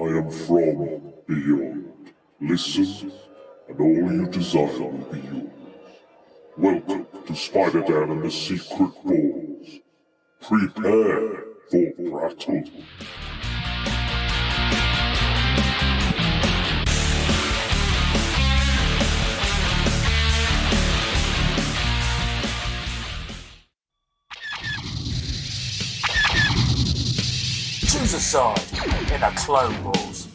am from beyond. Listen, and all you desire will be yours. Welcome to Spider-Dan and the Secret Balls. Prepare for Prattle. Choose a side in the Clone Wars.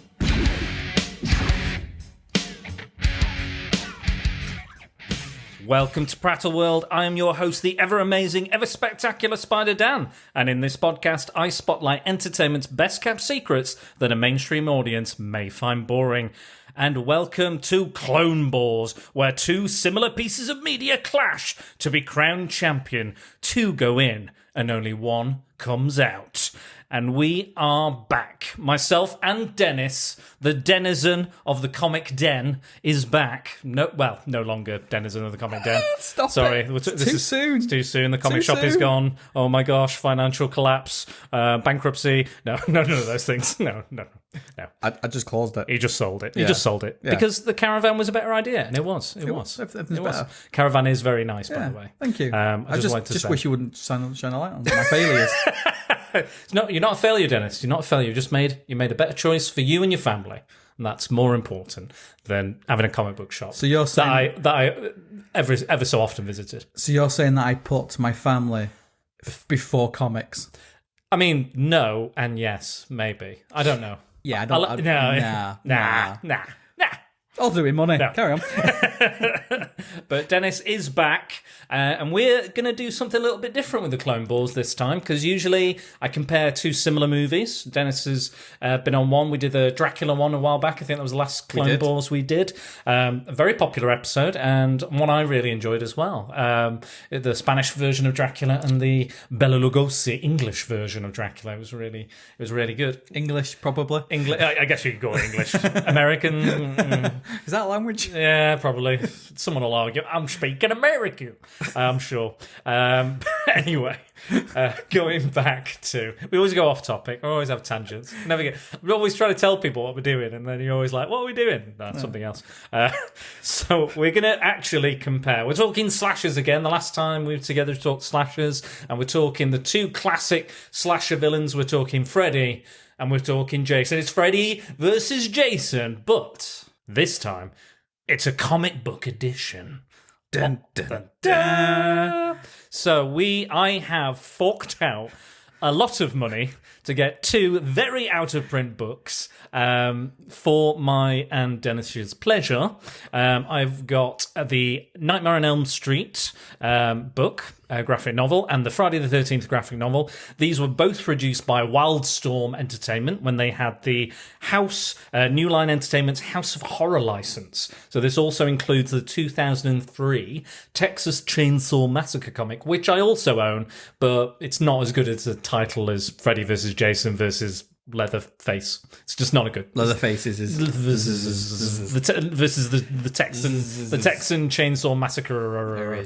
Welcome to Prattle World. I am your host, the ever-amazing, ever-spectacular Spider-Dan. And in this podcast, I spotlight entertainment's best-kept secrets that a mainstream audience may find boring. And welcome to Clone Wars, where two similar pieces of media clash to be crowned champion. Two go in, and only one comes out. And we are back. Myself and Dennis, the denizen of the comic den, is back. No longer denizen of the comic den. Stop Sorry, it. this Too is soon. It's too soon. The comic Too shop is soon. gone. Oh my gosh, financial collapse, bankruptcy. No, none of those things. No. I just closed it. He just sold it. He Yeah. just sold it. Yeah. Because the caravan was a better idea, and it was. Everything's better. Caravan is very nice, by Yeah, the way. thank you. I just like to say. wish you wouldn't shine a light on my failures. No, you're not a failure, Dennis. You're not a failure. You made a better choice for you and your family, and that's more important than having a comic book shop. So you're saying that I ever so often visited. So you're saying that I put my family before comics? I mean, no and yes, maybe. I don't know. Yeah, I don't. Nah. I'll do it, money. No. Carry on. But Dennis is back, and we're going to do something a little bit different with the Clone Wars this time, because usually I compare two similar movies. Dennis has been on one. We did the Dracula one a while back. I think that was the last Clone Wars we did. A very popular episode, and one I really enjoyed as well. The Spanish version of Dracula and the Bela Lugosi English version of Dracula. It was really good. English, probably. English. I guess you could go English. American. Is that language? Yeah, probably. Someone will argue, I'm speaking American. I'm sure. Anyway, going back to... We always go off topic. We always have tangents. We always try to tell people what we're doing, and then you're always like, what are we doing? No, something else. So we're going to actually compare. We're talking slashers again. The last time we were together to talk slashers, and we're talking the two classic slasher villains. We're talking Freddy, and we're talking Jason. It's Freddy versus Jason, but... this time, it's a comic book edition. Dun, dun, dun. So I have forked out a lot of money to get two very out-of-print books for my and Dennis's pleasure. I've got the Nightmare on Elm Street book, graphic novel, and the Friday the 13th graphic novel. These were both produced by Wildstorm Entertainment when they had the New Line Entertainment's House of Horror license. So this also includes the 2003 Texas Chainsaw Massacre comic, which I also own, but it's not as good as a title as Freddy vs. Jason versus Leatherface. It's just not a good. Leatherface is versus the Texan Chainsaw Massacre.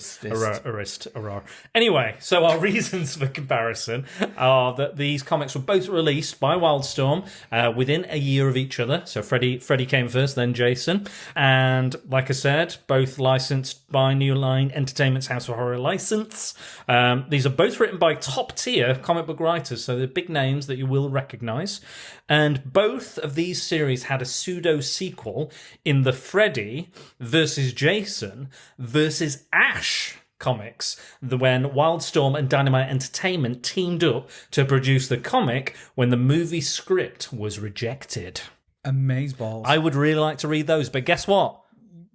Anyway, so our reasons for comparison are that these comics were both released by Wildstorm within a year of each other. So Freddy came first, then Jason, and like I said, both licensed by New Line Entertainment's House of Horror license. These are both written by top tier comic book writers, so they're big names that you will recognise. And both of these series had a pseudo sequel in the Freddy versus Jason versus Ash comics, when Wildstorm and Dynamite Entertainment teamed up to produce the comic when the movie script was rejected. Amazeballs. I would really like to read those, but guess what?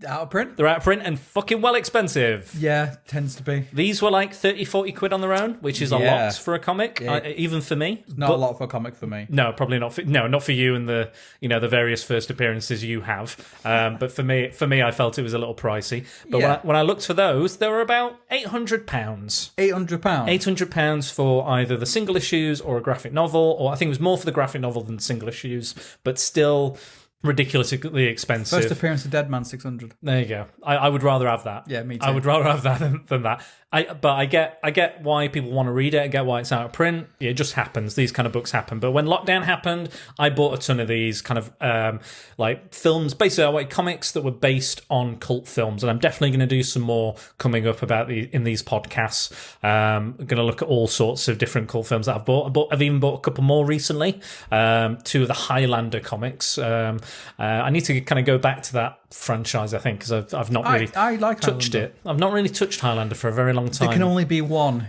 Out of print? They're out of print and fucking well expensive. Yeah, tends to be. These were like 30, 40 quid on their own, which is a lot for a comic, even for me. Not a lot for a comic for me. No, probably not. Not for you and the various first appearances you have. But for me, I felt it was a little pricey. But when I looked for those, they were about £800. £800? £800 for either the single issues or a graphic novel, or I think it was more for the graphic novel than the single issues. But still, ridiculously expensive. First appearance of Dead Man 600. There you go. I would rather have that. Yeah, me too. I would rather have that than that. But I get why people want to read it. I get why it's out of print. It just happens. These kind of books happen. But when lockdown happened, I bought a ton of these kind of like films, basically comics that were based on cult films. And I'm definitely going to do some more coming up about in these podcasts. I'm going to look at all sorts of different cult films that I've bought. I've even bought a couple more recently. 2 of the Highlander comics. I need to kind of go back to that franchise, I think, because I've not really I like touched Highlander. it. I've not really touched Highlander for a very long time. There can only be one,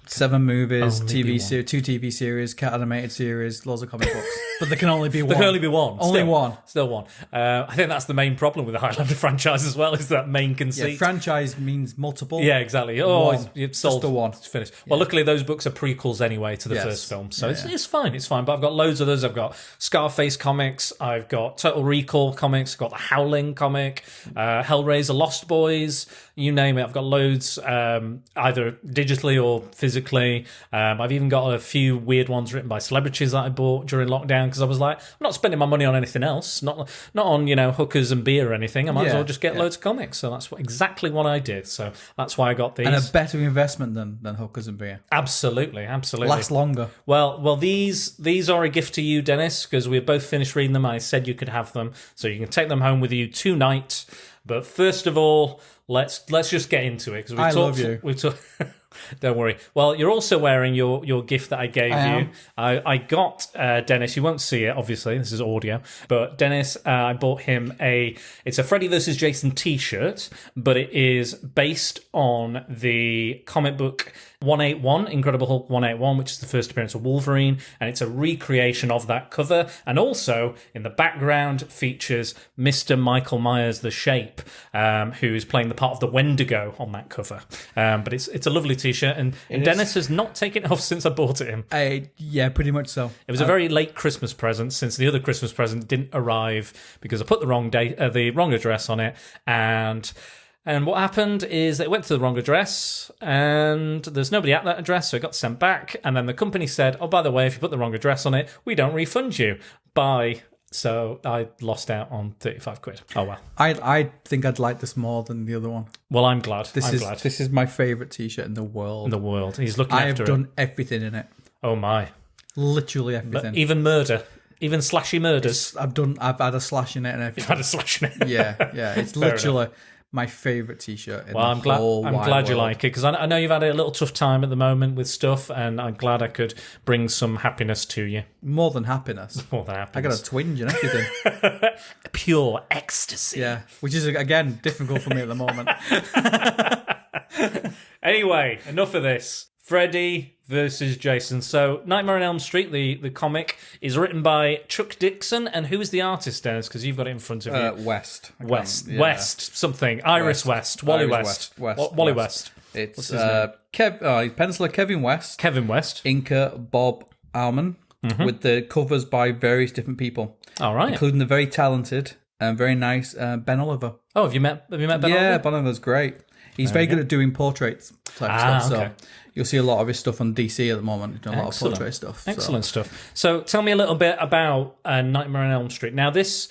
7 movies, Only be TV series, 2 TV series, cat animated series, loads of comic books. But there can only be one. There can only be one. Only one. Still one. I think that's the main problem with the Highlander franchise as well, is that main conceit. Yeah, franchise means multiple. Yeah, exactly. Oh, One. it's sold. Just the one. It's finished. Well, luckily those books are prequels anyway to the Yes. first film, so Yeah. it's fine. It's fine. But I've got loads of those. I've got Scarface comics. I've got Total Recall comics. I've got the Howling comic, Hellraiser, Lost Boys. You name it. I've got loads, either digitally or physically. I've even got a few weird ones written by celebrities that I bought during lockdown because I was like, I'm not spending my money on anything else. Not on hookers and beer or anything. I might as Yeah, well just get loads of comics. So that's exactly what I did. So that's why I got these. And a better investment than hookers and beer. Absolutely. Last longer. Well, these are a gift to you, Dennis, because we've both finished reading them. I said you could have them, so you can take them home with you tonight. But first of all, let's just get into it because I love you. We've talked. Don't worry. Well, you're also wearing your gift that I gave you. I got Dennis. You won't see it, obviously. This is audio. But Dennis, I bought him it's a Freddy V.S. Jason T-shirt, but it is based on the comic book 181, Incredible Hulk 181, which is the first appearance of Wolverine, and it's a recreation of that cover. And also, in the background, features Mr. Michael Myers, the Shape, who is playing the part of the Wendigo on that cover. But it's a lovely T-shirt, and Dennis has not taken it off since I bought it him. Yeah, pretty much so. It was a very late Christmas present, since the other Christmas present didn't arrive because I put the wrong address on it, and what happened is it went to the wrong address, and there's nobody at that address, so it got sent back. And then the company said, "Oh, by the way, if you put the wrong address on it, we don't refund you." Bye. So I lost out on 35 quid. Oh well. I think I'd like this more than the other one. Well, I'm glad. This is my favourite T-shirt in the world. In the world. He's looking I have after done everything in it. Oh my. Literally everything. Even murder. Even slashy murders. I've had a slash in it and everything. You've had a slash in it. Yeah. It's Fair literally my favourite T-shirt in Well, the whole I'm wide glad you world. like it, because I know you've had a little tough time at the moment with stuff, and I'm glad I could bring some happiness to you. More than happiness. More than I got happiness. a twinge and everything. Pure ecstasy. Yeah, which is, again, difficult for me at the moment. Anyway, enough of this. Freddy versus Jason. So, Nightmare on Elm Street, the comic, is written by Chuck Dixon, and who is the artist, Dennis? Because you've got it in front of you. West. West, something. Iris West. Wally West. Wally West. It's What's his name? penciler Kevin West. Kevin West. Inker Bob Alman. With the covers by various different people. All right. Including the very talented and very nice Ben Oliver. Oh, have you met Ben Oliver? Yeah, Ben Oliver's great. He's very good at doing portraits type stuff. okay. So you'll see a lot of his stuff on DC at the moment. He's doing a lot of Excellent. portrait stuff. so. Excellent stuff. So tell me a little bit about Nightmare on Elm Street. Now, this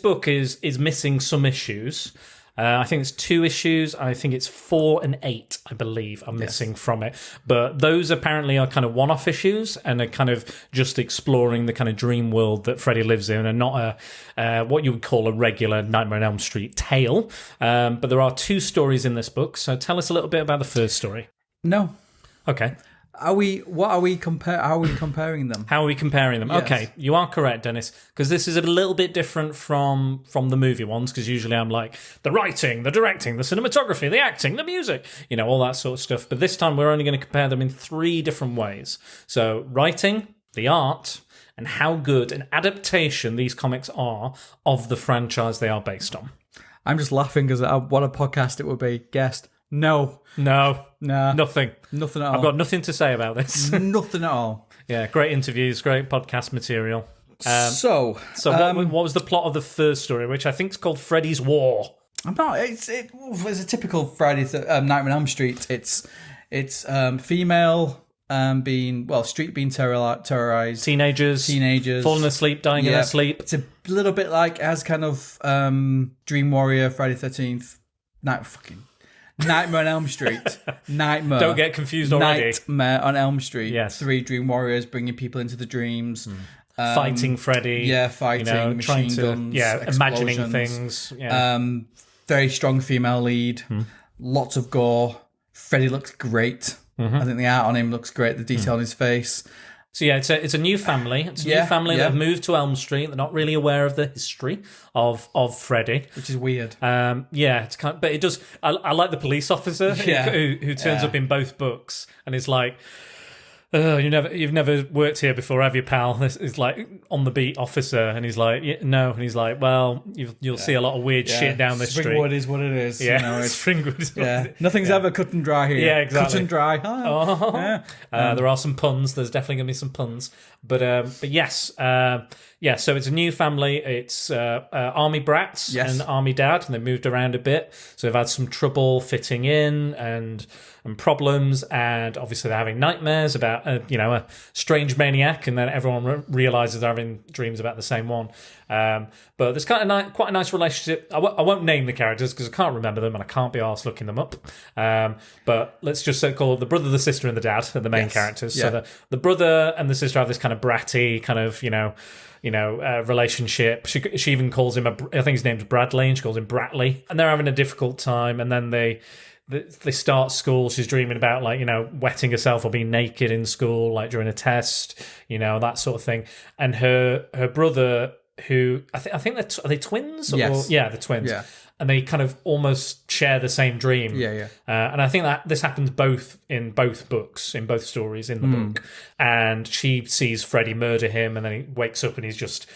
book is missing some issues. I think it's 2 issues. I think it's 4 and 8, I believe, are missing from it. But those apparently are kind of one-off issues and are kind of just exploring the kind of dream world that Freddy lives in, and not what you would call a regular Nightmare on Elm Street tale. But there are 2 stories in this book. So tell us a little bit about the first story. No. Okay. How are we comparing them? How are we comparing them? Yes. Okay, you are correct, Dennis, because this is a little bit different from the movie ones, because usually I'm like, the writing, the directing, the cinematography, the acting, the music, all that sort of stuff. But this time we're only going to compare them in 3 different ways. So writing, the art, and how good an adaptation these comics are of the franchise they are based on. I'm just laughing because what a podcast it would be. Guest. No. No. Nah. Nothing. Nothing at all. I've got nothing to say about this. Nothing at all. Yeah, great interviews, great podcast material. So what was the plot of the first story, which I think is called Freddy's War? I'm not. It's a typical Friday Nightmare on Elm Street. It's female Street being terrorized. Teenagers falling asleep, dying in their sleep. It's a little bit like as kind of Dream Warrior, Friday 13th, Nightmare on Elm Street. Nightmare. Don't get confused already. Nightmare on Elm Street. Yes. 3 Dream Warriors bringing people into the dreams. Fighting Freddy. Yeah, fighting, machine guns, imagining things. Yeah. Very strong female lead. Lots of gore. Freddy looks great. I think the art on him looks great. The detail on his face. So yeah, it's a new family. It's a new family that have moved to Elm Street. They're not really aware of the history of Freddy, which is weird. It's kind of, but it does. I like the police officer who turns up in both books and is like, "Oh, you've never worked here before, have you, pal?" This is like on the beat officer, and he's like, "No," and he's like, "Well, you'll see a lot of weird shit down this street." Springwood is what it is. Yeah, Springwood is what it is. Nothing's ever cut and dry here. Yeah, exactly. Cut and dry. There are some puns. There's definitely going to be some puns. But yes, so it's a new family. It's army brats and army dad, and they moved around a bit. So they've had some trouble fitting in and problems, and obviously they're having nightmares about a strange maniac, and then everyone realizes they're having dreams about the same one. But there's quite a nice relationship. I won't name the characters because I can't remember them and I can't be arsed looking them up. But let's just call the brother, the sister, and the dad are the main characters. Yeah. So the brother and the sister have this kind of bratty kind of relationship. She even calls him I think his name's Bradley, and she calls him Brattley, and they're having a difficult time. And then they start school. She's dreaming about wetting herself or being naked in school, like during a test, that sort of thing. And her brother, who I think are they twins? Yes. Yeah, they're twins. Yeah. And they kind of almost share the same dream. Yeah. And I think that this happens both in both books, in both stories in the book. And she sees Freddy murder him, and then he wakes up and he's just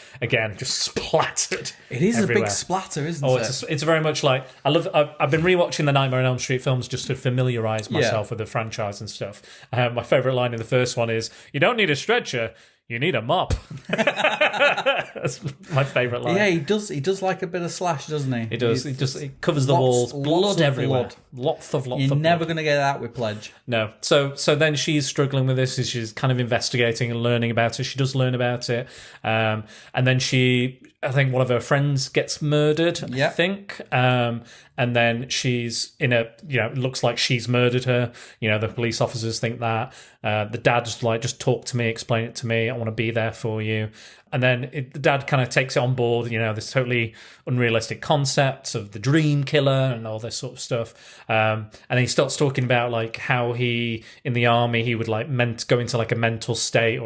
splattered. It is everywhere. a big splatter, isn't it? It's very much like I've been rewatching the Nightmare on Elm Street films just to familiarise myself with the franchise and stuff. My favourite line in the first one is, "You don't need a stretcher. You need a mop." That's my favourite line. Yeah, he does like a bit of slash, doesn't he? He does. He covers the walls. Blood everywhere. Lots of You're never going to get that with Pledge. No. So then she's struggling with this. She's kind of investigating and learning about it. She does learn about it. And then I think one of her friends gets murdered, I think. And then she's it looks like she's murdered her. The police officers think that. The dad's like, "Just talk to me, explain it to me. I want to be there for you." And then the dad kind of takes it on board, this totally unrealistic concepts of the dream killer and all this sort of stuff. And then he starts talking about like how he, in the army, he would like go into like a mental state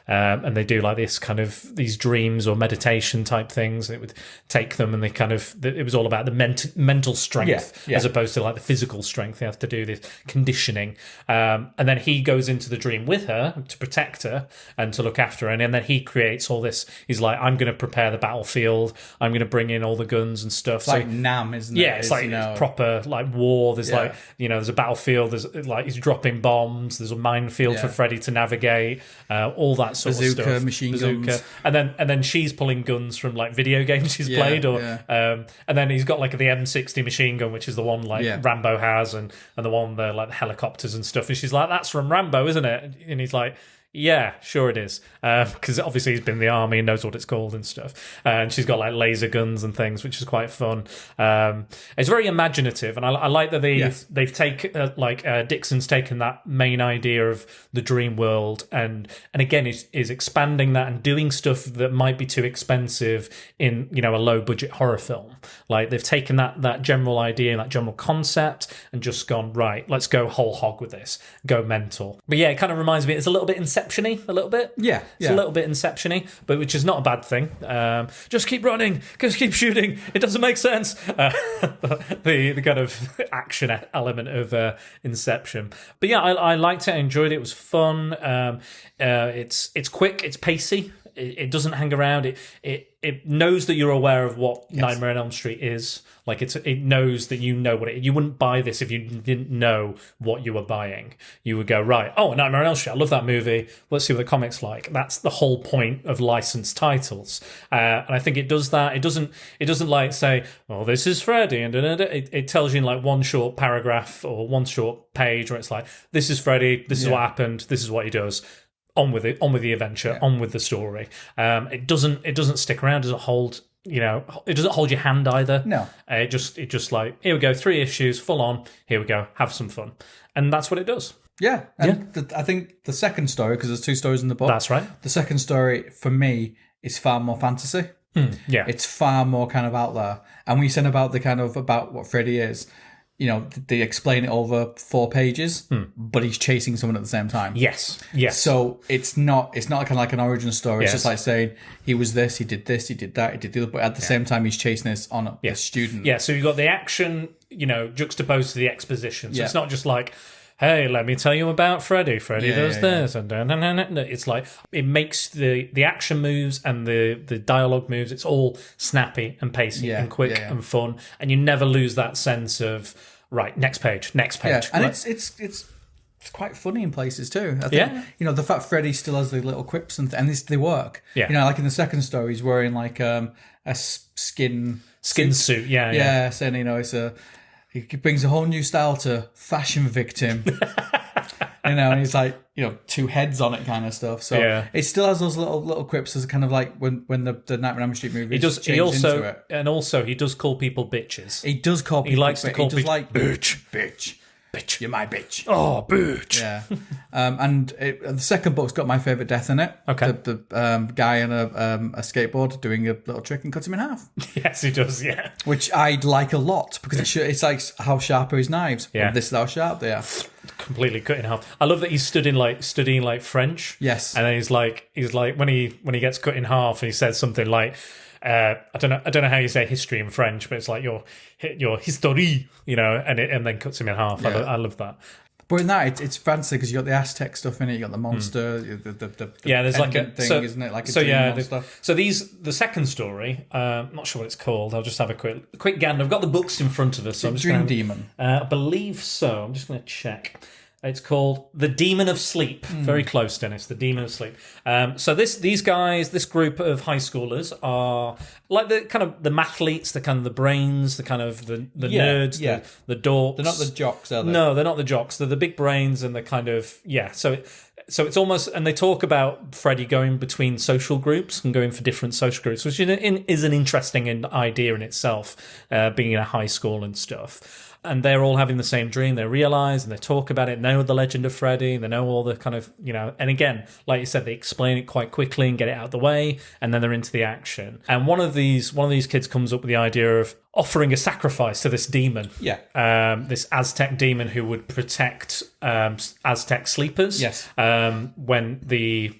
and they do like this kind of these dreams or meditation type things. And it would take them, and it was all about the mental strength as opposed to like the physical strength. They have to do this conditioning. And then he goes into the dream with her to protect her and to look after her. And then he creates all this. He's like, "I'm going to prepare the battlefield. I'm going to bring in all the guns and stuff." It's like Nam, isn't it? Yeah, it's like proper like war. There's there's a battlefield. There's like he's dropping bombs. There's a minefield for Freddy to navigate. All that sort of stuff. Machine guns. And then she's pulling guns from like video games she's played, and then he's got like the M60 machine gun, which is the one like Rambo has, and the one like the helicopters and stuff. And she's like, "That's from Rambo, isn't it?" And he's like, "Yeah, sure it is," because obviously he's been in the army and knows what it's called and stuff. And she's got like laser guns and things, which is quite fun. It's very imaginative, and I like that they've taken Dixon's taken that main idea of the dream world and again is expanding that and doing stuff that might be too expensive in a low budget horror film. Like they've taken that general idea, that general concept, and just gone, right, let's go whole hog with this, go mental. But yeah, it kind of reminds me, it's a little bit Inception-y, a little bit. Yeah. It's a little bit Inception-y, but which is not a bad thing. Just keep running, just keep shooting. It doesn't make sense. The kind of action element of Inception. But yeah, I liked it. I enjoyed it. It was fun. It's quick. It's pacey. It doesn't hang around. It knows that you're aware of what Nightmare on Elm Street is. Like it knows that you know what it is. You wouldn't buy this if you didn't know what you were buying. You would go, right, oh, Nightmare on Elm Street, I love that movie. Let's see what the comic's like. That's the whole point of licensed titles. And I think it does that. It doesn't like say, well, this is Freddy. And it tells you in like one short paragraph or one short page where it's like, this is Freddy, this is what happened, this is what he does. On with it, on with the adventure, on with the story. It doesn't stick around, doesn't hold, it doesn't hold your hand either. No. It just like, here we go, 3 issues, full on, here we go, have some fun. And that's what it does. Yeah. And I think the second story, because there's 2 stories in the book. That's right. The second story, for me, is far more fantasy. Yeah. It's far more kind of out there. And when you said about about what Freddy is, they explain it over 4 pages, but he's chasing someone at the same time. Yes. So it's not kind of like an origin story. It's Yes. just like saying he was this, he did this, he did that, he did the other. But at the same time, he's chasing this on a student. Yeah, so you've got the action, juxtaposed to the exposition. So Yeah. it's not just like, hey, let me tell you about Freddy. Freddy does this. And it's like, it makes the action moves and the dialogue moves, it's all snappy and pacey and quick and fun. And you never lose that sense of, right, next page. Yeah, and Right. it's quite funny in places too. I think, the fact Freddy still has the little quips and they work. Yeah. Like in the second story, he's wearing like a skin suit. Yeah. Saying he brings a whole new style to fashion victim. And he's like 2 heads on it kind of stuff. So it still has those little quips as kind of like when the Nightmare on Elm Street movie into it. And also he does call people bitches. He does call people. He likes to call people bitch. You're my bitch. Oh, bitch. Yeah. And the second book's got my favourite death in it. Okay. The guy on a skateboard doing a little trick and cuts him in half. Yes, he does, yeah. Which I'd like a lot because it's like how sharp are his knives. Yeah. Well, this is how sharp they are. Completely cut in half. I love that he's studying like French. Yes. And then he's like when he gets cut in half and he says something like, I don't know how you say history in French, but it's like your history, and then cuts him in half. Yeah. I love that. But in that, it's fancy because you got the Aztec stuff in it. You got the monster. There's like a thing, isn't it? Like a dream monster. So the second story, I'm not sure what it's called. I'll just have a quick gander. I've got the books in front of us. So I'm just Dream gonna, Demon. I believe so. I'm just going to check. It's called The Demon of Sleep. Very close, Dennis. The Demon of Sleep. So these guys, this group of high schoolers are like the kind of the mathletes, the kind of the brains, the kind of the nerds, the dorks. They're not the jocks, are they? No, they're not the jocks. They're the big brains and the kind of So it's almost, and they talk about Freddy going between social groups and going for different social groups, which is an interesting idea in itself, being in a high school and stuff. And they're all having the same dream. They realise and they talk about it, know the legend of Freddy, they know all the kind of, and again, like you said, they explain it quite quickly and get it out of the way, and then they're into the action. And one of these kids comes up with the idea of offering a sacrifice to this demon. Yeah. This Aztec demon who would protect Aztec sleepers. Yes. When the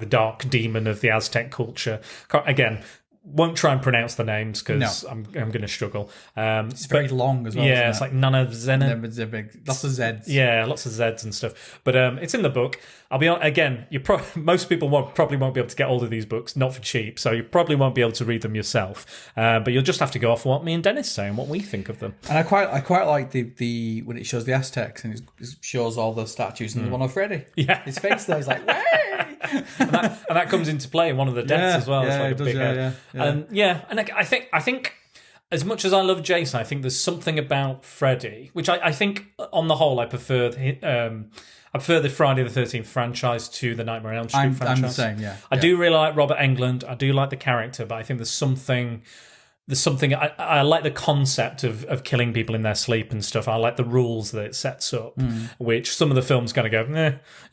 dark demon of the Aztec culture, again, won't try and pronounce the names because I'm going to struggle. It's very long as well. Yeah, it's like Nana Zena. Lots of Zs. Yeah, lots of Zs and stuff. But it's in the book. I'll be honest, again, most people probably won't be able to get hold of these books, not for cheap, so you probably won't be able to read them yourself. But you'll just have to go off what me and Dennis say and what we think of them. And I quite like the when it shows the Aztecs and it shows all the statues and the one of Freddy. Yeah. His face there is like, way! and that comes into play in one of the deaths as well. It's like a big head. And I think as much as I love Jason, I think there's something about Freddy, which I think on the whole I prefer the Friday the 13th franchise to the Nightmare on Elm Street franchise. I'm the same, yeah. I do really like Robert Englund. I do like the character, but I think there's something I like the concept of killing people in their sleep and stuff. I like the rules that it sets up, which some of the films kind of go,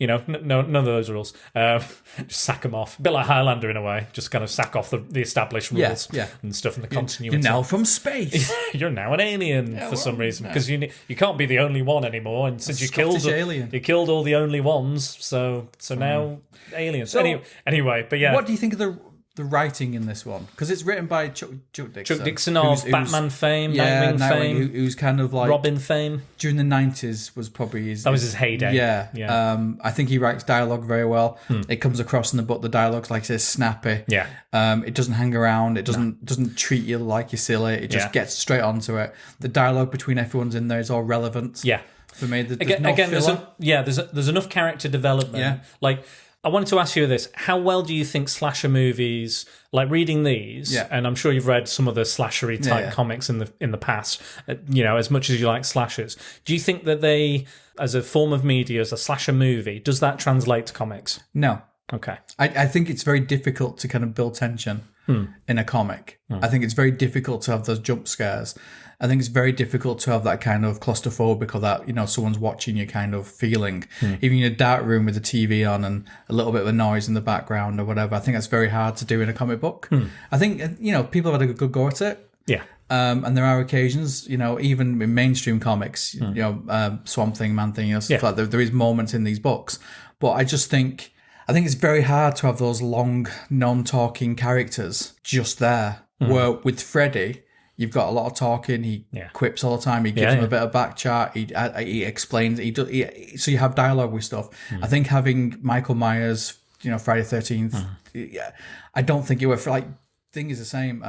no, none of those rules. Just sack them off. A bit like Highlander in a way, just kind of sack off the established rules and stuff and the continuity. You're now from space. You're now an alien for some reason because you can't be the only one anymore. And since you killed all the only ones, so now aliens. So, anyway, but yeah. What do you think of the the writing in this one, because it's written by Chuck Dixon. Chuck Dixon of Batman fame, Nightwing fame, who's kind of like Robin fame. During the 90s was probably his heyday. Yeah. I think he writes dialogue very well. It comes across in the book. The dialogue's like I say snappy. Yeah. It doesn't hang around. It doesn't treat you like you're silly. It just gets straight onto it. The dialogue between everyone's in there is all relevant. Yeah. For me, there's there's enough character development. Yeah. Like, I wanted to ask you this: how well do you think slasher movies, like reading these, and I'm sure you've read some of the slashery type comics in the past, as much as you like slashers, do you think that they, as a form of media, as a slasher movie, does that translate to comics? No. Okay. I think it's very difficult to kind of build tension in a comic. I think it's very difficult to have those jump scares. I think it's very difficult to have that kind of claustrophobic or that, someone's watching you kind of feeling. Even in a dark room with the TV on and a little bit of a noise in the background or whatever, I think that's very hard to do in a comic book. I think, people have had a good go at it. Yeah. And there are occasions, even in mainstream comics, Swamp Thing, Man Thing, stuff like that. There is moments in these books. But I think it's very hard to have those long, non-talking characters just there. Where with Freddy, you've got a lot of talking. He quips all the time. He gives him a bit of back chat. He explains. So you have dialogue with stuff. I think having Michael Myers, Friday the 13th, I don't think it would. Thing is the same.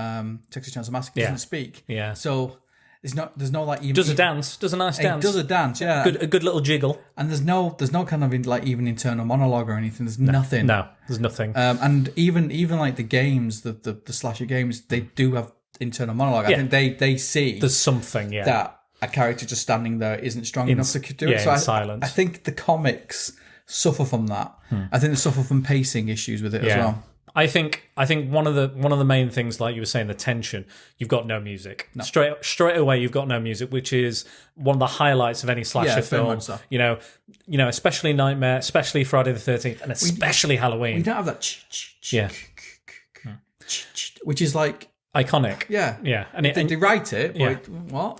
Texas Chainsaw Massacre doesn't speak. Yeah. So there's no like even does a dance. Does a nice dance. Does a dance. Yeah. A good little jiggle. And there's no kind of even internal monologue or anything. There's nothing. No, there's nothing. And even like the games, the slasher games, they do have internal monologue. I think they see there's something that a character just standing there isn't strong enough to do it. So silence. I think the comics suffer from that. I think they suffer from pacing issues with it as well. I think one of the main things, like you were saying, the tension. You've got no music. No. Straight away, you've got no music, which is one of the highlights of any slasher film. So. Especially Nightmare, especially Friday the 13th, and especially Halloween. We don't have that. Which is like iconic. Yeah. And they write it. But what?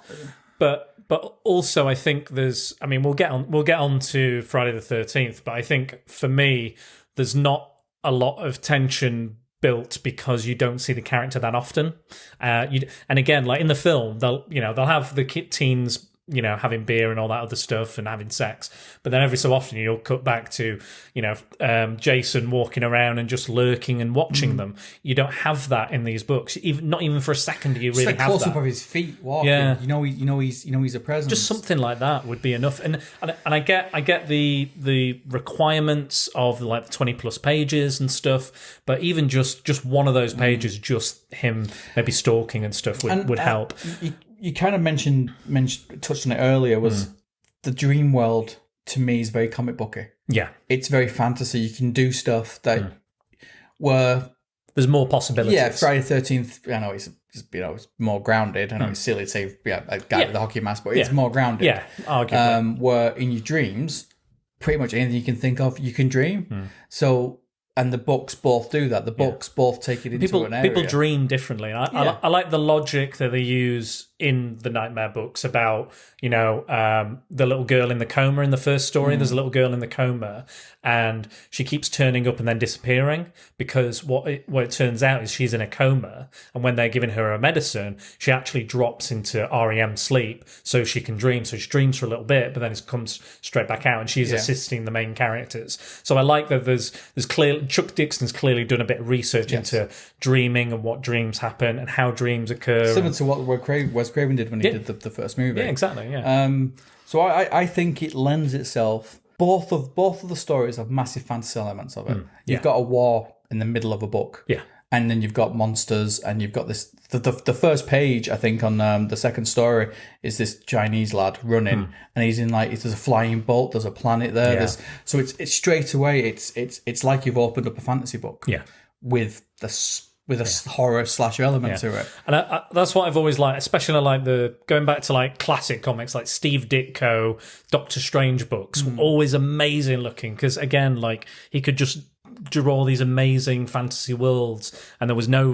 But also, I think there's. I mean, we'll get on to Friday the 13th, but I think for me, there's not a lot of tension built because you don't see the character that often. And again, like in the film, they'll have the teens, having beer and all that other stuff and having sex. But then every so often you'll cut back to, Jason walking around and just lurking and watching them. You don't have that in these books. Not even for a second do you really have that. Close up of his feet walking. Yeah. He's a presence. Just something like that would be enough. And I get the requirements of like the 20 plus pages and stuff, but even just one of those pages, just him maybe stalking and stuff would help. You kind of touched on it earlier, was the dream world to me is very comic booky. Yeah. It's very fantasy. You can do stuff that were... There's more possibilities. Yeah, Friday the 13th, I know it's more grounded. I know it's silly to say a guy with a hockey mask, but it's more grounded. Yeah, arguably. Where in your dreams, pretty much anything you can think of, you can dream. So... And the books both do that. The books both take it into an area. People dream differently. I like the logic that they use in the Nightmare books about, the little girl in the coma in the first story. There's a little girl in the coma and she keeps turning up and then disappearing because what it turns out is she's in a coma, and when they're giving her a medicine, she actually drops into REM sleep so she can dream. So she dreams for a little bit, but then it comes straight back out and she's assisting the main characters. So I like that there's clearly Chuck Dixon's clearly done a bit of research into dreaming and what dreams happen and how dreams occur. Similar to what Wes Craven did when he did the first movie. Yeah, exactly. Yeah. So I think it lends itself. Both of the stories have massive fantasy elements of it. You've got a war in the middle of a book. Yeah. And then you've got monsters, and you've got this. The first page, I think, on the second story is this Chinese lad running, and he's in there's a flying boat. There's a planet there. Yeah. So it's straight away. It's like you've opened up a fantasy book. Yeah. With a horror slasher element to it. And that's what I've always liked, especially like going back to like classic comics like Steve Ditko, Doctor Strange books, always amazing looking because again, like he could just draw these amazing fantasy worlds, and there's no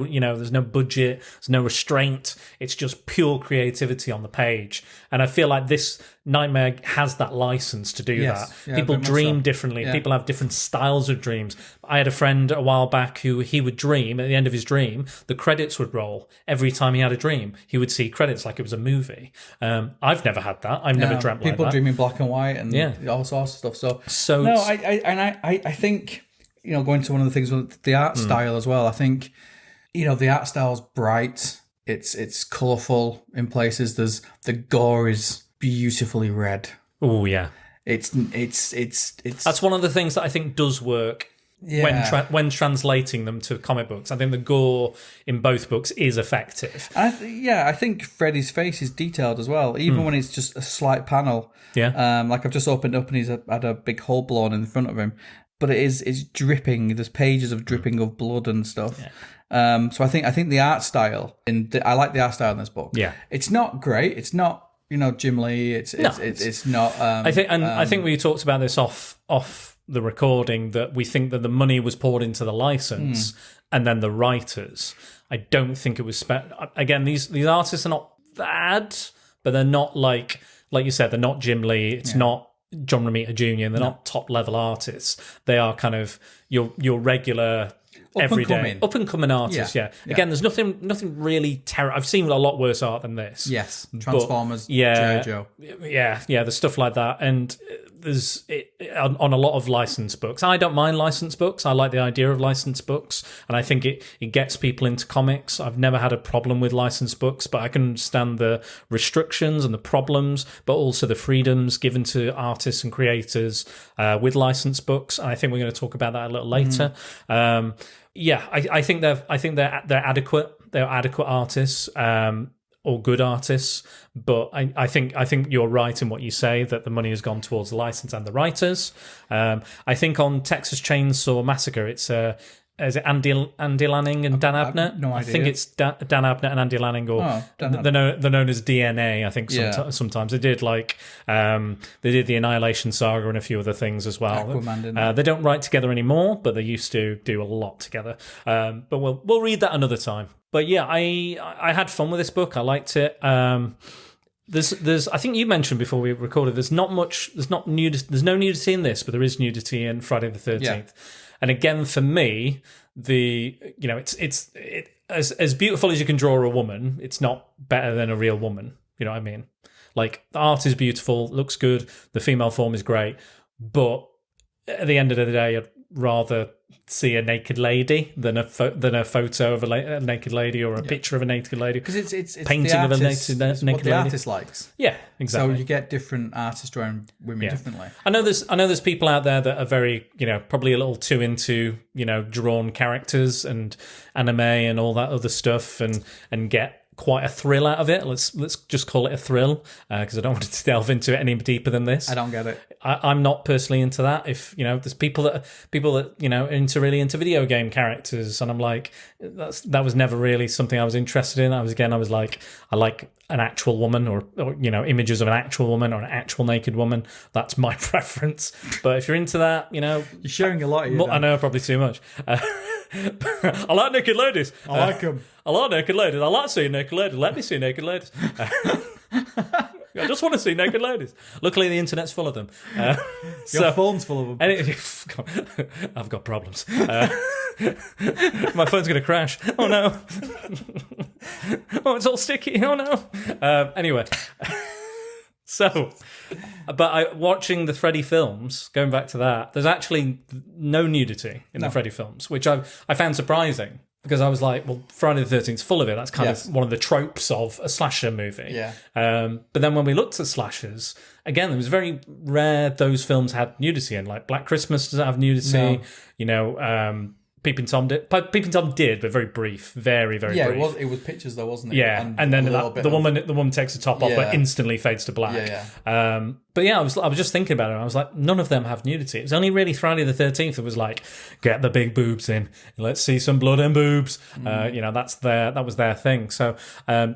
budget, there's no restraint. It's just pure creativity on the page. And I feel like this Nightmare has that license to do that. Yeah, people dream so. differently. Yeah. People have different styles of dreams. I had a friend a while back who he would dream, at the end of his dream, the credits would roll. Every time he had a dream, he would see credits like it was a movie. I've never had that. I've never dreamt like that. People dream in black and white and all sorts of stuff. So no, I think, going to one of the things with the art style as well, I think, the art style's bright. It's colourful in places. The gore is beautifully red. Oh yeah. It's That's one of the things that I think does work when translating them to comic books. I think the gore in both books is effective. I think Freddy's face is detailed as well, even when it's just a slight panel. Yeah. Like I've just opened up and he's had a big hole blown in front of him, but it's dripping. There's pages of dripping of blood and stuff. Yeah. So I think the art style I like the art style in this book. Yeah. It's not great. It's not Jim Lee. It's not. I think we talked about this off the recording, that we think that the money was poured into the license and then the writers. I don't think it was again, these artists are not bad, but they're not like you said, they're not Jim Lee. It's not John Romita Jr. They're not top level artists. They are kind of your regular everyday up and coming artists. Yeah. Again, there's nothing really terrible. I've seen a lot worse art than this. Yes, Transformers, G.I. Joe. Yeah, there's stuff like that, and there's on a lot of licensed books. I don't mind licensed books. I like the idea of licensed books, and I think it gets people into comics. I've never had a problem with licensed books, but I can understand the restrictions and the problems, but also the freedoms given to artists and creators with licensed books. And I think we're going to talk about that a little later. I think they're adequate. They're adequate artists. Or good artists, but I think you're right in what you say, that the money has gone towards the license and the writers. I think on Texas Chainsaw Massacre, it's is it Andy Lanning and Dan Abnett? No idea. I think it's Dan Abnett and Andy Lanning, or they're known as DNA. I think sometimes they did they did the Annihilation Saga and a few other things as well. Aquaman, didn't they don't write together anymore, but they used to do a lot together. But we'll read that another time. But yeah, I had fun with this book. I liked it. There's I think you mentioned before we recorded, there's no nudity in this, but there is nudity in Friday the 13th. Yeah. And again, for me, it's as beautiful as you can draw a woman, it's not better than a real woman. You know what I mean? Like, the art is beautiful, looks good, the female form is great, but at the end of the day, I'd rather see a naked lady than a photo of a naked lady, or a picture of a naked lady, because it's painting of a naked lady. What the artist likes. Yeah, exactly. So you get different artists drawing women differently. I know there's people out there that are very, probably a little too into drawn characters and anime and all that other stuff, and get quite a thrill out of it. Let's just call it a thrill, because I don't want to delve into it any deeper than this. I don't get it. I'm not personally into that. If there's people that really into video game characters, and I'm like, that was never really something I was interested in. I was like, I like an actual woman, or images of an actual woman or an actual naked woman. That's my preference. But if you're into that, you're sharing a lot of I know, probably too much. I like naked ladies. I like them. I like naked ladies. I like seeing naked ladies. Let me see naked ladies. I just want to see naked ladies. Luckily, the internet's full of them. Your phone's full of them. I've got problems. My phone's going to crash. Oh no. Oh, it's all sticky. Oh no. Anyway. So, but watching the Freddy films, going back to that, there's actually no nudity in the Freddy films, which I found surprising, because I was like, well, Friday the 13th is full of it. That's kind of one of the tropes of a slasher movie. Yeah. But then when we looked at slashers, again, it was very rare those films had nudity in. Like Black Christmas doesn't have nudity. No. Peeping Tom did, but very brief, very brief. Yeah, it was pictures though, wasn't it? Yeah, and then the woman takes the top off, but instantly fades to black. Yeah. But yeah, I was just thinking about it. And I was like, none of them have nudity. It was only really Friday the 13th that was like, get the big boobs in, let's see some blood and boobs. That was their thing. So I'm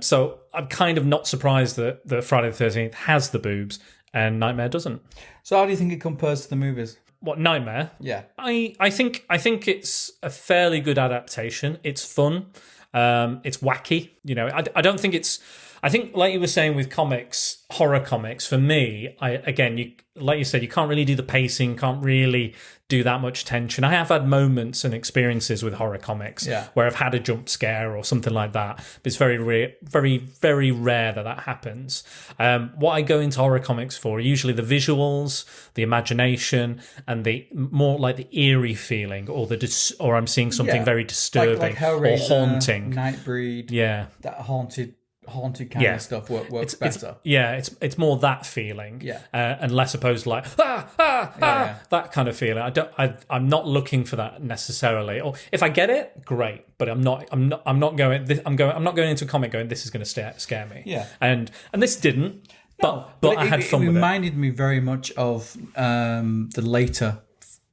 kind of not surprised that Friday the 13th has the boobs and Nightmare doesn't. So how do you think it compares to the movies? What, Nightmare? Yeah. I think it's a fairly good adaptation. It's fun. It's wacky. You know, I don't think it's. I think, like you were saying with comics, horror comics, for me, like you said, you can't really do the pacing, can't really do that much tension. I have had moments and experiences with horror comics where I've had a jump scare or something like that, but it's very rare, very rare that happens. What I go into horror comics for are usually the visuals, the imagination, and the more like the eerie feeling, or or I'm seeing something very disturbing like or haunting. Nightbreed, that haunted kind of stuff works better. It's more that feeling, and less opposed to like that kind of feeling. I'm not looking for that necessarily. Or if I get it, great. But I'm not going into a comic going, this is going to scare me. Yeah, and this didn't. But I had fun with it. It reminded me very much of the later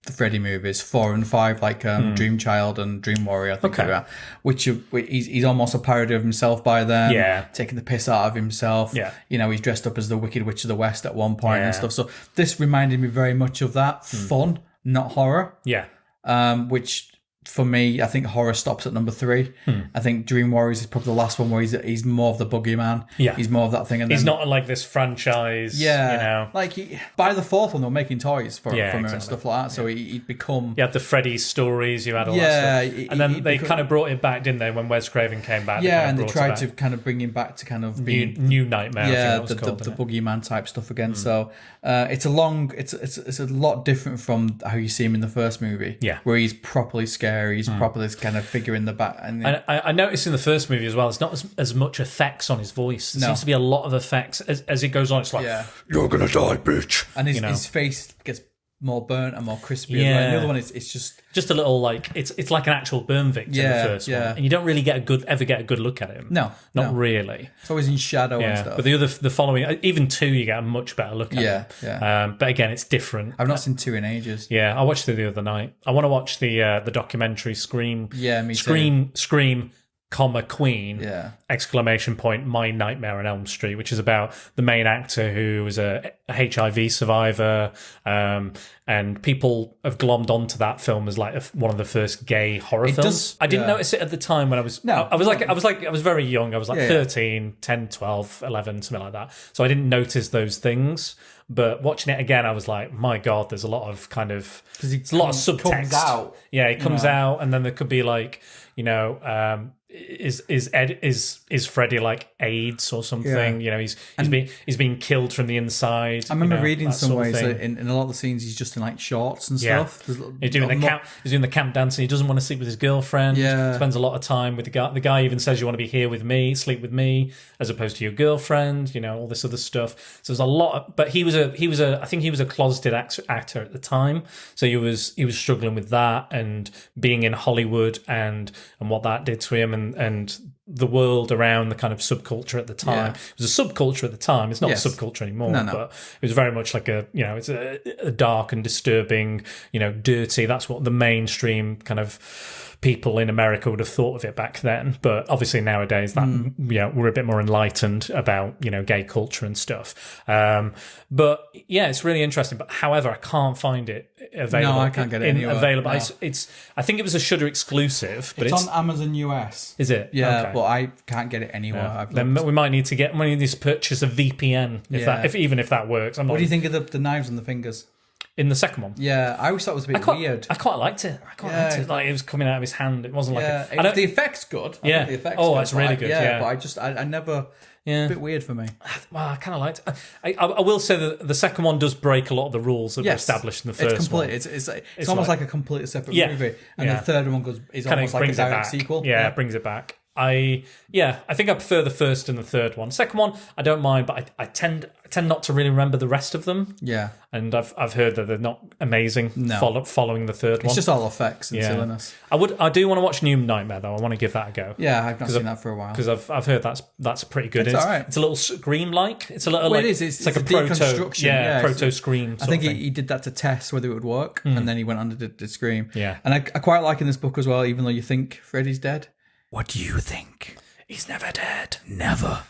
the Freddy movies, 4 and 5, like Dream Child and Dream Warrior, I think they are, which he's almost a parody of himself by then, taking the piss out of himself. Yeah. You know, he's dressed up as the Wicked Witch of the West at one point and stuff. So this reminded me very much of that. Fun, not horror. Yeah. Which, for me, I think horror stops at number 3. I think Dream Warriors is probably the last one where he's more of the boogeyman. Yeah. He's more of that thing. And he's not like this franchise, you know. Like, by the 4th one, they were making toys from him and stuff like that, so he'd become... You had the Freddy stories, you had all that stuff. And then they kind of brought it back, didn't they, when Wes Craven came back? And they tried to kind of bring him back to kind of being... New Nightmare, I think the boogeyman type stuff again. So it's a lot different from how you see him in the first movie, where he's properly scary, he's properly kind of figure in the back. And I noticed in the first movie as well, it's not as much effects on his voice. There seems to be a lot of effects as it goes on. It's like, you're gonna die, bitch. And his face gets more burnt and more crispy. Yeah. And the other one it's just a little like it's like an actual burn victim. The first one, and you don't really ever get a good look at him. No, not really. It's always in shadow and stuff. But the following, even 2, you get a much better look at him. Yeah. But again, it's different. I've not seen 2 in ages. Yeah, I watched it the other night. I want to watch the documentary Scream. Yeah, me too. Scream, Queen, exclamation point, My Nightmare on Elm Street, which is about the main actor who was a HIV survivor, and people have glommed onto that film as like one of the first gay horror films. I didn't notice it at the time when I was I was very young. I was like 13, 10, 12, 11, something like that. So I didn't notice those things. But watching it again, I was like, my God, there's a lot of kind of... There's a lot of subtext. Comes out, it comes out, and then there could be like, you know... Is Freddy like AIDS or something? You know, he's being killed from the inside. I remember reading some ways that in a lot of the scenes he's just in like shorts and stuff. He's doing the camp dancing. He doesn't want to sleep with his girlfriend. Spends a lot of time with the guy. The guy even says, "You want to be here with me, sleep with me, as opposed to your girlfriend." You know, all this other stuff. So there's a lot. But I think he was a closeted actor at the time. So he was struggling with that and being in Hollywood and what that did to him. And the world around the kind of subculture at the time. It was a subculture at the time. It's not a subculture anymore, but it was very much like it's a dark and disturbing, dirty. That's what the mainstream kind of people in America would have thought of it back then. But obviously nowadays that we're a bit more enlightened about gay culture and stuff. But it's really interesting. But however, I can't find it available. No, I can't get it anywhere. Available. No. It's I think it was a Shudder exclusive, but it's on Amazon US. Is it? Yeah, okay. But I can't get it anywhere. Then we might need to purchase a VPN if that works. What do you think of the knives on the fingers? In the second one? Yeah, I always thought it was a bit weird. I quite liked it. Like it was coming out of his hand. It wasn't like the effect's good. Yeah. The effect's good, it's really good. Yeah. But I never... It's a bit weird for me. Well, I kind of liked it. I will say that the second one does break a lot of the rules that were established in the first one. It's almost like a completely separate movie. And the third one is almost like a direct sequel. Yeah, it brings it back. I think I prefer the first and the third one. Second one, I don't mind, but I tend not to really remember the rest of them. Yeah, and I've heard that they're not amazing. No. Following the third one, it's just all effects and silliness. I do want to watch New Nightmare though. I want to give that a go. Yeah, I've not seen that for a while because I've heard that's pretty good. It's all right. It's a little Scream-like. It's a little it is. It's like a proto. Proto Scream. I think he did that to test whether it would work, and then he went on to did Scream. Yeah, and I quite like in this book as well. Even though you think Freddy's dead. What do you think? He's never dead. Never.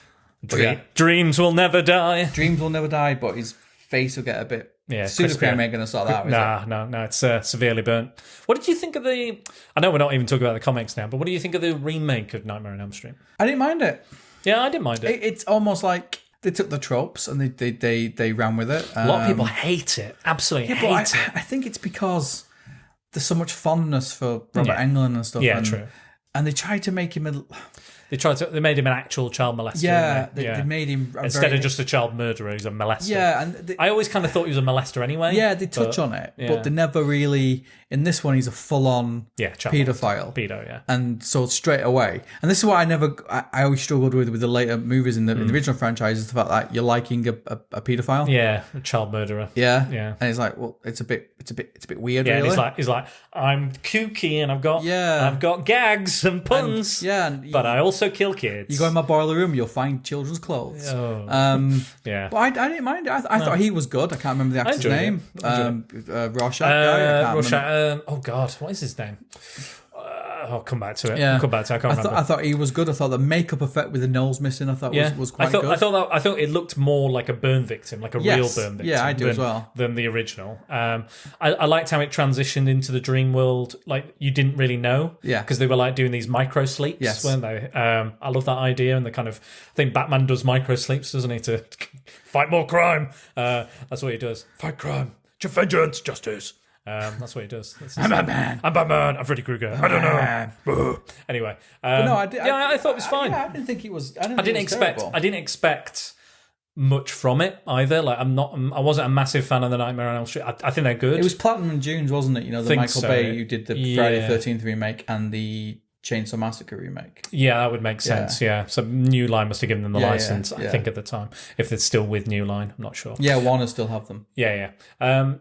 Dreams will never die. Dreams will never die, but his face will get a bit Yeah, Pseudocreme ain't going to sort that out, is it? No, it's severely burnt. What did you think of the... I know we're not even talking about the comics now, but what do you think of the remake of Nightmare on Elm Street? I didn't mind it. Yeah, I didn't mind it. It's almost like they took the tropes and they ran with it. A lot of people hate it. Absolutely hate it. I think it's because there's so much fondness for Robert Englund and stuff. Yeah, true. And they tried to make him They made him an actual child molester. Yeah, they made him instead of just a child murderer. He's a molester. Yeah, and I always kind of thought he was a molester anyway. Yeah, they touch on it, but they never really. In this one, he's a full-on paedophile. Pedo, yeah. And so straight away, and this is what I always struggled with the later movies in the original franchise, is the fact that you're liking a paedophile. Yeah, a child murderer. Yeah, yeah. And it's like, well, it's a bit weird. Yeah, really. and he's like, I'm kooky and I've got gags and puns. But I also kill kids. You go in my boiler room, you'll find children's clothes. Oh. Yeah. But I didn't mind it. I thought he was good. I can't remember the actor's name. Rorschach guy. Rorschach. Oh God, what is his name? I'll come back to it. Yeah. I'll come back to it. I can't remember. I thought he was good. I thought the makeup effect with the nose missing, was quite good. I thought it looked more like a burn victim, like a real burn victim. Yeah, I do as well. Than the original. I liked how it transitioned into the dream world. Like you didn't really know. Yeah. Because they were like doing these micro sleeps, weren't they? I love that idea, and the kind of I think Batman does micro sleeps, doesn't he, to fight more crime? That's what he does. Fight crime. To vengeance, justice. That's what he does. I'm Batman. I'm Freddy Krueger. I don't know. Anyway, I thought it was fine. I didn't think it was. I didn't expect much from it either. Like I wasn't a massive fan of the Nightmare on Elm Street. I think they're good. It was Platinum and Dunes, wasn't it? You know, the Michael Bay who did the Friday the 13th remake and the Chainsaw Massacre remake. Yeah, that would make sense. Yeah. So New Line must have given them the license, I think, at the time. If it's still with New Line, I'm not sure. Yeah, Warner still have them. Yeah. I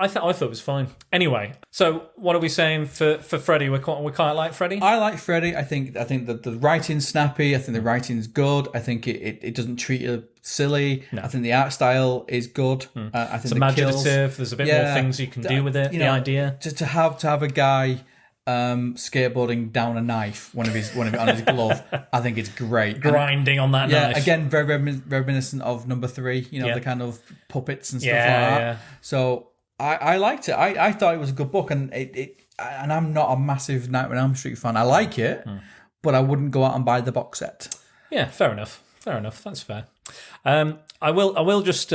thought it was fine. Anyway, so what are we saying for Freddy? We quite like Freddy. I like Freddy. I think that the writing's snappy. I think the writing's good. I think it doesn't treat you silly. No. I think the art style is good. I think it's imaginative. There's a bit more things you can do with it. The idea to have a guy skateboarding down a knife, one of his on his glove. I think it's great. Grinding on that knife. Yeah, again, very reminiscent of number 3. The kind of puppets and stuff like that. Yeah. So I liked it. I thought it was a good book, and and I'm not a massive Nightmare on Elm Street fan. I like it, but I wouldn't go out and buy the box set. Yeah, fair enough. That's fair. I will just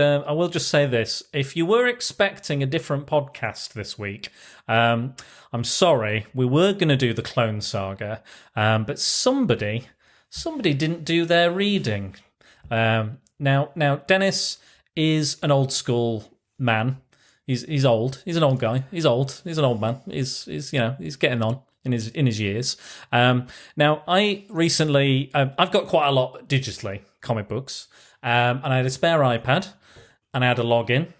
say this. If you were expecting a different podcast this week, I'm sorry. We were going to do the Clone Saga, but somebody didn't do their reading. Now Dennis is an old school man. He's old. He's an old guy. He's old. He's an old man. He's getting on in his years. Now I recently I've got quite a lot digitally, comic books, and I had a spare iPad, and I had a login.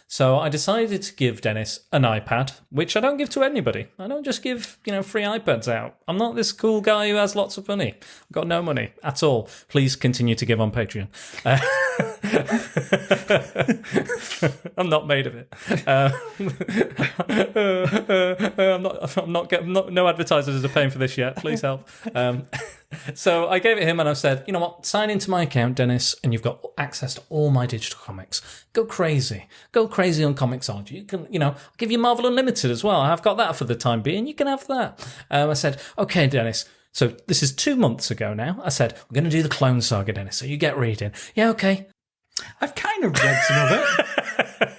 So I decided to give Dennis an iPad, which I don't give to anybody. I don't just give, free iPads out. I'm not this cool guy who has lots of money. I've got no money at all. Please continue to give on Patreon. I'm not made of it. No advertisers are paying for this yet. Please help. So I gave it him and I said, you know what, sign into my account, Dennis, and you've got access to all my digital comics. Go crazy on Comixology. You can, I'll give you Marvel Unlimited as well. I've got that for the time being. You can have that. I said, okay, Dennis. So this is 2 months ago now. I said, we're going to do the Clone Saga, Dennis. So you get reading. Yeah, okay. I've kind of read some of it.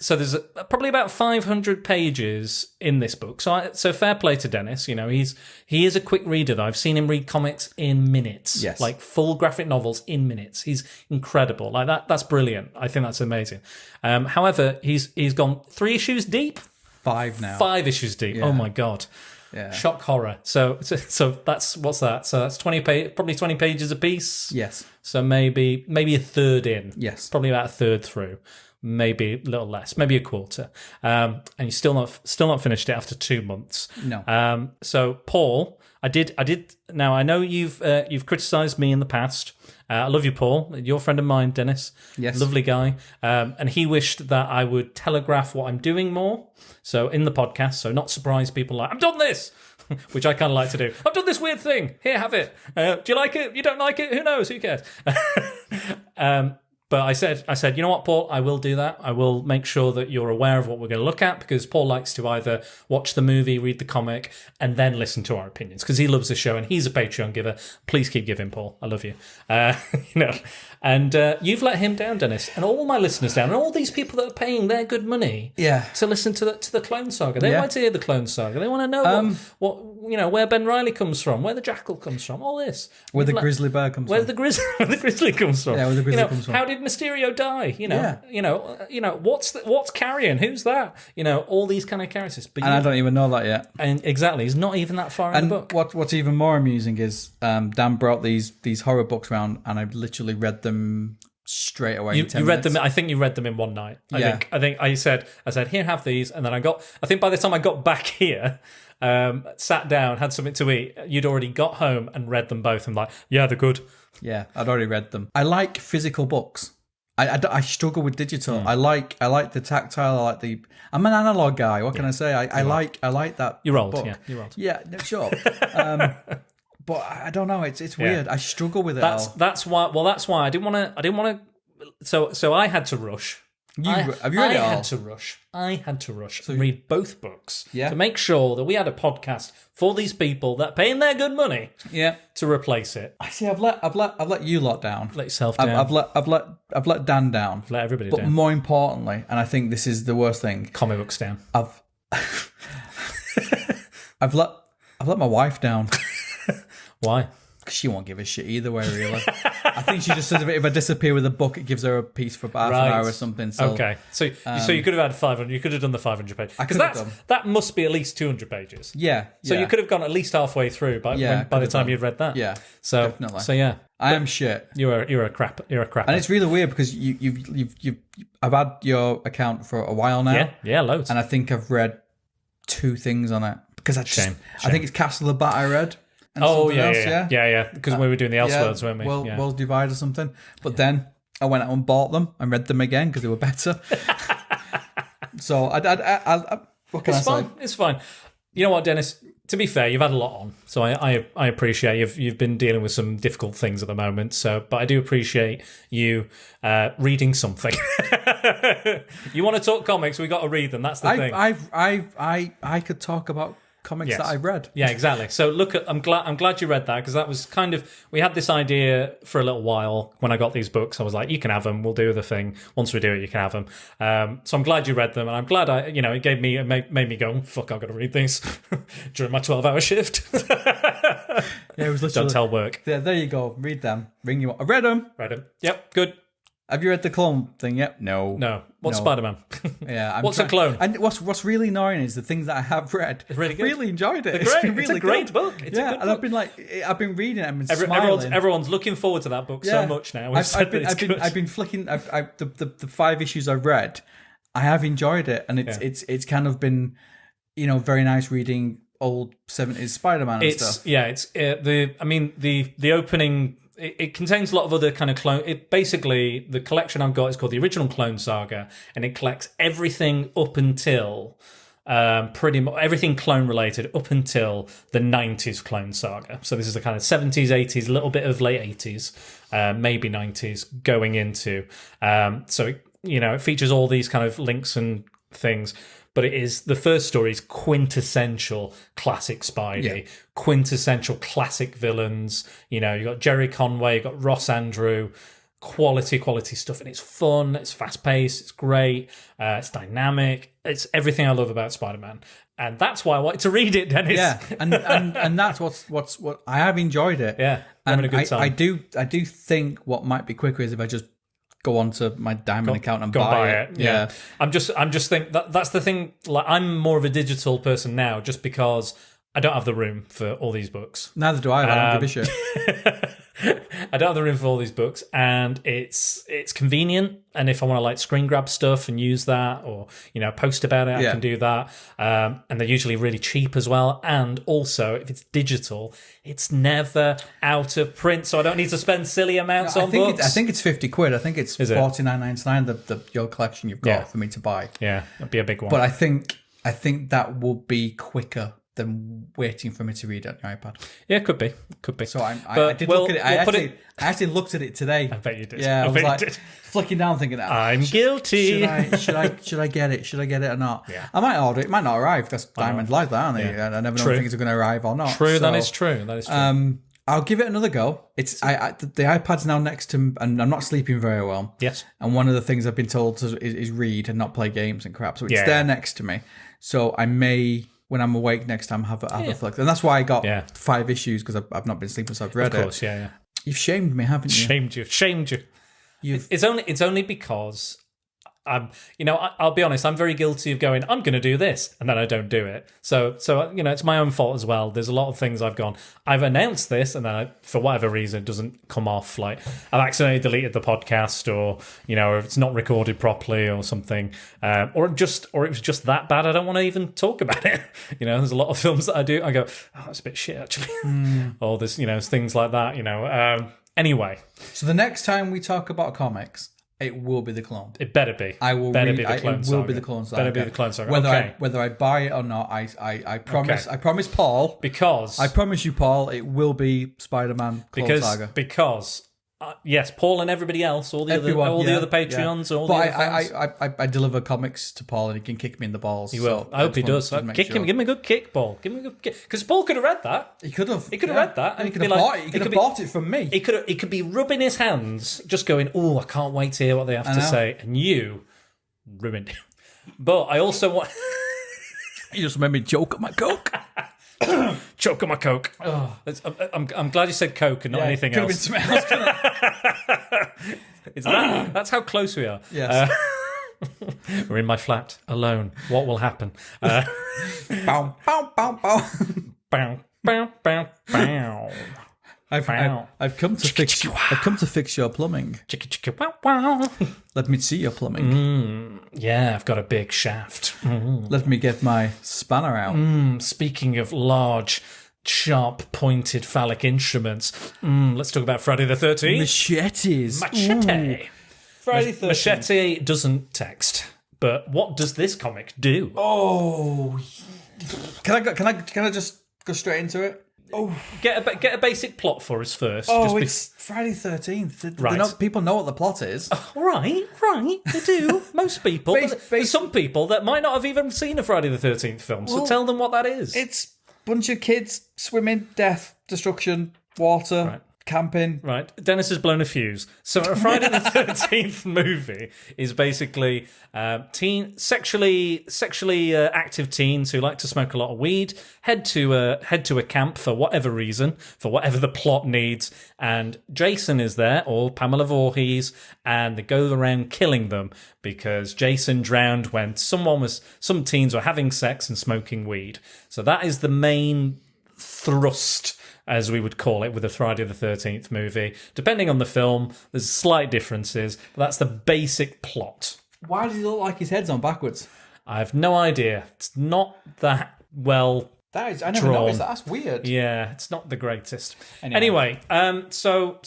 So there's probably about 500 pages in this book. So fair play to Dennis. He is a quick reader though. I've seen him read comics in minutes. Yes. Like full graphic novels in minutes. He's incredible. Like that's brilliant. I think that's amazing. However, he's gone 3 issues deep. 5 now. 5 issues deep. Yeah. Oh my God. Yeah. Shock horror. So that's what's that? So that's probably 20 pages a piece. Yes. So maybe a third in. Yes. Probably about a third through. Maybe a little less. Maybe a quarter. And you still not finished it after 2 months. No. So Paul, I did. Now I know you've criticised me in the past. I love you, Paul. You're a friend of mine, Dennis. Yes. Lovely guy. And he wished that I would telegraph what I'm doing more. So in the podcast, so not surprise people like, I've done this, which I kind of like to do. I've done this weird thing. Here, have it. Do you like it? You don't like it? Who knows? Who cares? But I said, you know what, Paul? I will do that. I will make sure that you're aware of what we're going to look at, because Paul likes to either watch the movie, read the comic, and then listen to our opinions, because he loves the show and he's a Patreon giver. Please keep giving, Paul. I love you. And you've let him down, Dennis, and all my listeners down, and all these people that are paying their good money to listen to the Clone Saga. They want to hear the Clone Saga. They want to know what where Ben Reilly comes from, where the Jackal comes from, all this. Where the grizzly bear comes from. Where the grizzly comes from. Yeah, where the grizzly comes from. How did Mysterio die? What's Carrion? Who's that? All these kind of characters. But I don't even know that yet. And exactly, he's not even that far in the book. What's even more amusing is Dan brought these horror books around, and I literally read them straight away. You read them. I think you read them in one night. I think I said, here, have these, and then I think by the time I got back here, sat down, had something to eat, you'd already got home and read them both. And like, yeah, they're good. Yeah, I'd already read them. I like physical books. I struggle with digital. I like the tactile. I'm an analog guy. What can I say? I like that. You're old. Book. Yeah, you're old. Yeah, no, sure. But I don't know. It's weird. I struggle with it. That's why. Well, that's why I didn't want to. So I had to rush. Have you read it all? I had to rush and read both books to make sure that we had a podcast for these people that are paying their good money to replace it. I see. I've let you lot down. Let yourself down. I've let Dan down. Let everybody down. But more importantly, and I think this is the worst thing, comic books down. I've let my wife down. Why? Because she won't give a shit either way, really. I think she just says if I disappear with a book, it gives her a piece for about half an hour or something. So, okay, so you could have had 500. You could have done the 500 pages. Because that must be at least 200 pages. Yeah. So you could have gone at least halfway through by the time you'd read that. Yeah. So definitely. So yeah, I am shit. You're a crap. And it's really weird because I've had your account for a while now. Yeah, loads. And I think I've read 2 things on it because I think it's Castle of the Bat I read. Yeah. Because we were doing the Elseworlds, weren't we? World Divide or something. But then I went out and bought them and read them again because they were better. So what can I say? It's fine. You know what, Dennis? To be fair, you've had a lot on, so I appreciate you've been dealing with some difficult things at the moment. So, but I do appreciate you reading something. You want to talk comics? We got to read them. That's the thing. I could talk about comics that I read. Yeah, exactly. So look, I'm glad you read that, because that was kind of, we had this idea for a little while when I got these books. I was like, you can have them. We'll do the thing. Once we do it, you can have them. So I'm glad you read them, and I'm glad it made me go, fuck, I've got to read these during my 12-hour shift. Yeah, it was literally. Don't tell work. There you go. Read them. Ring you up. I read them. Yep, good. Have you read the clone thing yet? No. What's Spider-Man? Yeah. What's a clone? And what's really annoying is the things that I have read. It's really good. Really enjoyed it. It's a great book. It's a good book. And I've been reading it and smiling. Everyone's looking forward to that book so much now. I've been flicking. The 5 issues I've read, I have enjoyed it, and it's kind of been, very nice reading old 70s Spider-Man and stuff. Yeah, it's the opening. It contains a lot of other kind of clone. Basically, the collection I've got is called the Original Clone Saga, and it collects everything up until pretty much everything clone related up until the 90s Clone Saga. So this is the kind of 70s, 80s, a little bit of late 80s, maybe 90s going into. So it features all these kind of links and things. But the first story is quintessential classic Spidey, quintessential classic villains. You got Jerry Conway, you got Ross Andrew, quality stuff. And it's fun, it's fast paced, it's great, it's dynamic. It's everything I love about Spider-Man. And that's why I wanted to read it, Dennis. Yeah, and that's what I have enjoyed it. Yeah, having a good time. I do think what might be quicker is if I just go onto my Diamond account and buy it. Yeah. I'm just think that's the thing. Like, I'm more of a digital person now, just because I don't have the room for all these books. Neither do I. I don't give a shit. I don't have the room for all these books, and it's convenient. And if I want to screen grab stuff and use that, or post about it, I can do that. And they're usually really cheap as well. And also, if it's digital, it's never out of print, so I don't need to spend silly amounts on books. I think it's £50. I think it's $49.99. Your collection you've got for me to buy. Yeah, that'd be a big one. But I think that will be quicker than waiting for me to read it on your iPad. Yeah, could be. So I did look at it. I actually looked at it today. I bet you did. Yeah, I was like flicking down, thinking, I'm guilty. Should I get it? Should I get it or not? Yeah. I might order it. It might not arrive because diamonds like that, aren't they? Yeah. I never know if things are going to arrive or not. True, that is true. I'll give it another go. It's the iPad's now next to, and I'm not sleeping very well. Yes. And one of the things I've been told is read and not play games and crap. So it's there next to me. So I may, when I'm awake next time, have a flick. And that's why I got 5 issues, because I've not been sleeping, so I've read it. Of course, yeah. You've shamed me, haven't you? Shamed you. It's only because I'll be honest, I'm very guilty of going, I'm going to do this, and then I don't do it. So it's my own fault as well. There's a lot of things I've announced this, and then for whatever reason, it doesn't come off. Like, I've accidentally deleted the podcast, or it's not recorded properly or something, or it was just that bad I don't want to even talk about it. There's a lot of films that I do, I go, oh, that's a bit shit, actually. Or there's, things like that, Anyway. So the next time we talk about comics, it will be the Clone. It better be. I will better read, be the Clone Saga. It will be the Clone Saga. Better be the Clone Saga. Whether I buy it or not, I promise. Okay. I promise Paul. Because I promise you, Paul, it will be Spider-Man Clone Saga. Because yes, Paul and everybody else, all the other Patreons, all the other fans. I deliver comics to Paul, and he can kick me in the balls. He will. So I hope he does. Kick him. Give him a good kick, Paul. Give him a good kick. Because Paul could have read that. He could have. Read that. And he could have bought it. He could have bought it from me. He could be rubbing his hands, just going, "Oh, I can't wait to hear what they have to say." And you ruined it. But I also want. You just made me choke on my Coke. Choke on my Coke. Oh. I'm glad you said Coke and not anything else. Could have been something else. That's how close we are. Yes. We're in my flat alone. What will happen? Bow, bow, bow, bow. Bow, bow, bow, bow. I've come to fix your plumbing. Let me see your plumbing. Yeah, I've got a big shaft. Let me get my spanner out. Speaking of large, sharp, pointed phallic instruments, let's talk about Friday the 13th. Machetes. Machete. Friday 13th. Machete doesn't text, but what does this comic do? Oh, can I just go straight into it? Oh, get a basic plot for us first. Oh, it's Friday 13th. Right. People know what the plot is. Right, they do. Most people. There's some people that might not have even seen a Friday the 13th film, so tell them what that is. It's a bunch of kids swimming, death, destruction, water, camping. Right. Dennis has blown a fuse. So a Friday the 13th movie is basically sexually active teens who like to smoke a lot of weed head to a camp for whatever reason, for whatever the plot needs, and Jason is there, or Pamela Voorhees, and they go around killing them because Jason drowned when some teens were having sex and smoking weed. So that is the main thrust, as we would call it, with a Friday the 13th movie. Depending on the film, there's slight differences, but that's the basic plot. Why does he look like his head's on backwards? I have no idea. It's not that well I never noticed that. That's weird. Yeah, it's not the greatest. Anyway, so